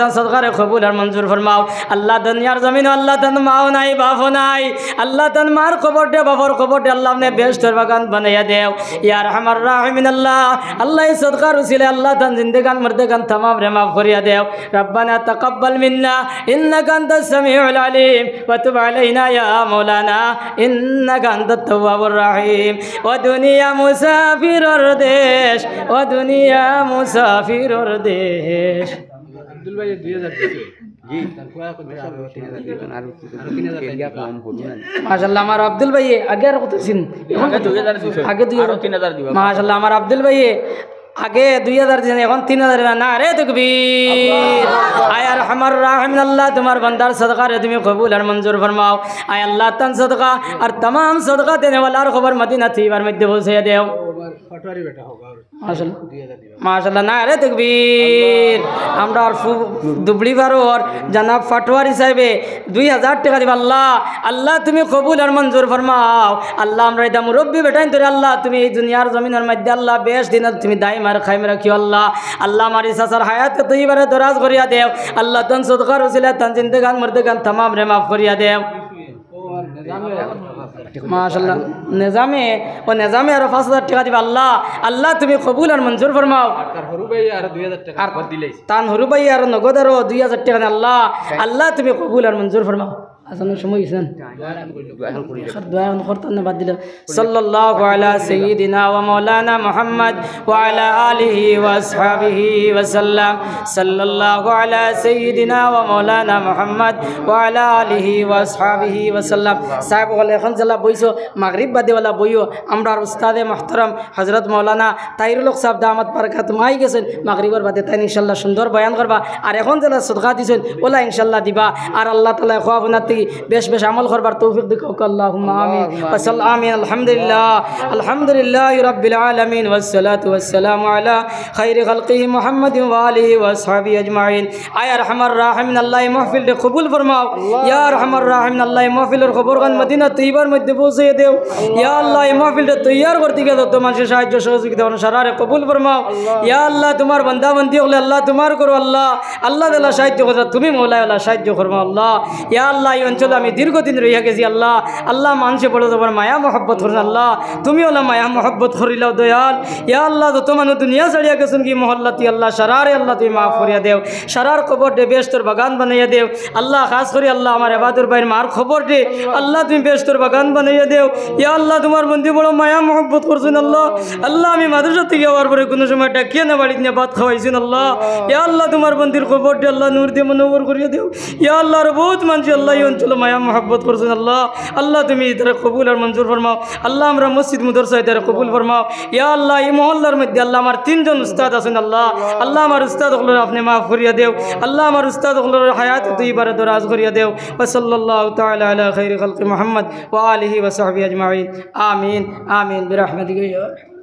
তান সদকা রে কবুল আর মঞ্জুর ফরমাও আল্লাহ দুনিয়ার জমিন আল্লাহ তান মাও নাই বাপও নাই আল্লাহ তান মার খবর দে বাপর খবর দে আল্লাহ আপনি বেহেশতের বাগান বানাইয়া দেও ইয়া আরহামার রাহিমিন আল্লাহ আল্লাহ সদকা রসিলে আল্লাহ তান জিন্দেগান মর্দেগান तमाम রে মাফ করিয়া দেও রব্বানা তাকাব্বাল মিন্না ইন্নাকা আনতাস সামিউল আলিম ওয়া তুব আলাইনা ইয়া মাওলানা ইন্নাকা আনতাত তাওয়াবুর রহিম ও দুনিয়া মুসাফিরর দেশ ও দুনিয়া মুসাফিরর দেশ আব্দুল ভাই 2000 দিয়েছে জি তারপরে কত 3000 দিবেন আর 3000 কম করুন মাশাআল্লাহ আমার আব্দুল ভাই আগে আর কত ছিন আগে 2000 দিয়েছে আগে 3000 দিবেন মাশাআল্লাহ আমার আব্দুল ভাই আগে 2000 দিয়েছেন এখন 3000 না রে তাকবীর আয় আরহামার রাহিমিন আল্লাহ তোমার বান্দার সদকা রে তুমি কবুল আর মঞ্জুর ফরমাও আয় আল্লাহ তান সদকা আর तमाम সদকা দেনে ওয়ালার খবর মদিনা থিবার মধ্যে পৌঁছে দেও ফটোয়ারি বেটা হোগা মাশাআল্লাহ মাশাআল্লাহ না রে তাকবীর আমরা আর দুবলি বারোর জনাব ফাটোয়ারি সাহেবে 2000 টাকা দিব আল্লাহ আল্লাহ তুমি কবুল আর মঞ্জুর ফরমাও আল্লাহ আমরা এটা মুরব্বি বেটাইন তোরে আল্লাহ তুমি এই দুনিয়ার জমিনের মধ্যে আল্লাহ বেশ দিন তুমি দাইম আর খাইম রাখিও আল্লাহ আল্লাহ আমার সাসার হায়াত তুই বারে দরাজ করিয়া দেও আল্লাহ তন সদকা রসিলা তন জিন্দেগান মর্দেগান तमाम রে মাফ করিয়া দেও মাশাআল্লাহ নিজামে আর 5000 টাকা দিবা আল্লাহ আল্লাহ তুমি কবুল আর মঞ্জুর ফরমাও তার হরু ভাই আর 2000 টাকা আর দিলেই তান হরু ভাই আর নগদ আর 2000 টাকা আল্লাহ আল্লাহ তুমি কবুল আর মঞ্জুর ফরমাও আসানোর সময় গেছেন দোয়া করতেন বাদ দিল সাল্লাল্লাহু আলা সাইয়্যিদিনা ওয়া মাওলানা মুহাম্মদ ওয়া আলা আলিহি ওয়া আসহাবিহি ওয়া সাল্লাম সাল্লাল্লাহু আলা সাইয়্যিদিনা ওয়া মাওলানা মুহাম্মদ ওয়া আলা আলিহি ওয়া আসহাবিহি ওয়া সাল্লাম সাহেব বলে এখন জেলা বইছো মাগরিব বাদে ওয়ালা বইও আমরা উস্তাদে মুহতারাম হযরত মাওলানা তাইরুল হক সাহেব দামাত বারাকাতুহু আই গেছেন মাগরিবের বাদে তাই ইনশাআল্লাহ সুন্দর বয়ান করবা আর এখন জেলা সদকা দিছেন ওলা ইনশাআল্লাহ দিবা আর আল্লাহ তাআলা খোয়াবনাত বেশ বেশ আমল করবার তৌফিক দিক আল্লাহুম্মা আমিন ওয়াসাল আমিন আলহামদুলিল্লাহ রাব্বিল আলামিন ওয়াসসালাতু ওয়াসসালামু আলা খায়রি খালকিহি মুহাম্মাদিন ওয়া আলিহি ওয়া আসহাবিহি আজমাইন আয় আরহামার রাহিমিন আল্লাহ মাহফিল রে কবুল ফরমাও ইয়া আরহামার রাহিমিন আল্লাহ মাহফিলের খবরগান মদিনা তৈয়বার মধ্যে পৌঁছে দেও ইয়া আল্লাহ এই মাহফিল রে তৈয়ার করতে গিয়ে যত মানুষের সাহায্য সহযোগিতা অনুসারে কবুল ফরমাও ইয়া আল্লাহ তোমার বান্দা বান্দি হলে আল্লাহ তোমার করো আল্লাহ আল্লাহ তাআলা সাহায্য করো তুমি মওলা আল্লাহ সাহায্য করো আল্লাহ ইয়া আল্লাহ অঞ্চলে আমি দীর্ঘদিন রইয়া গেছি আল্লাহ আল্লাহ মানুষে বড় তোমার মায়া মহব্বত করেন আল্লাহ তুমি ওলা মায়া মহব্বত করিলাও দয়াল ইয়া আল্লাহ যত মানুষ দুনিয়া ছাড়িয়া গেছেন কি মহল্লাতি আল্লাহ সারারে আল্লাহ তুমি মাফ করিয়া দেও সারার খবর দে বেশতর বাগান বানাইয়া দেও আল্লাহ খাস করি আল্লাহ আমার এবাদুর ভাইয়ের মার খবর দে আল্লাহ তুমি বেশতর বাগান বানাইয়া দেও ইয়া আল্লাহ তোমার বন্ধু বড় মায়া মহব্বত করছেন আল্লাহ আল্লাহ আমি মাদ্রাসা থেকে যাওয়ার পরে কোনো সময় ডাকিয়ে না বাড়িতে নিয়ে ভাত খাওয়াইছেন আল্লাহ ইয়া আল্লাহ তোমার বন্ধুর খবর দে আল্লাহ নূর দিয়ে মনোবর করিয়া দেও ইয়া আল্লাহর বহুত মানুষ আল্লাহ অঞ্চল মায়া মহাব্বত করছেন আল্লাহ আল্লাহ তুমি তারা কবুল আর মঞ্জুর ফরমাও আল্লাহ আমরা মসজিদ মুদরসায় তারা কবুল ফরমাও ইয়া আল্লাহ এই মহল্লার মধ্যে আল্লাহ আমার 3 জন উস্তাদ আছেন আল্লাহ আল্লাহ আমার উস্তাদ হলের আপনি মাফ করিয়া দেও আল্লাহ আমার উস্তাদ হলের হায়াত তৈবারে দরাজ করিয়া দেও ওয়া সাল্লাল্লাহু তাআলা আলা খাইরি খালকি মুহাম্মদ ওয়া আলিহি ওয়া সাহবিহি আজমাইন আমিন আমিন বিরহমাতিকা ইয়া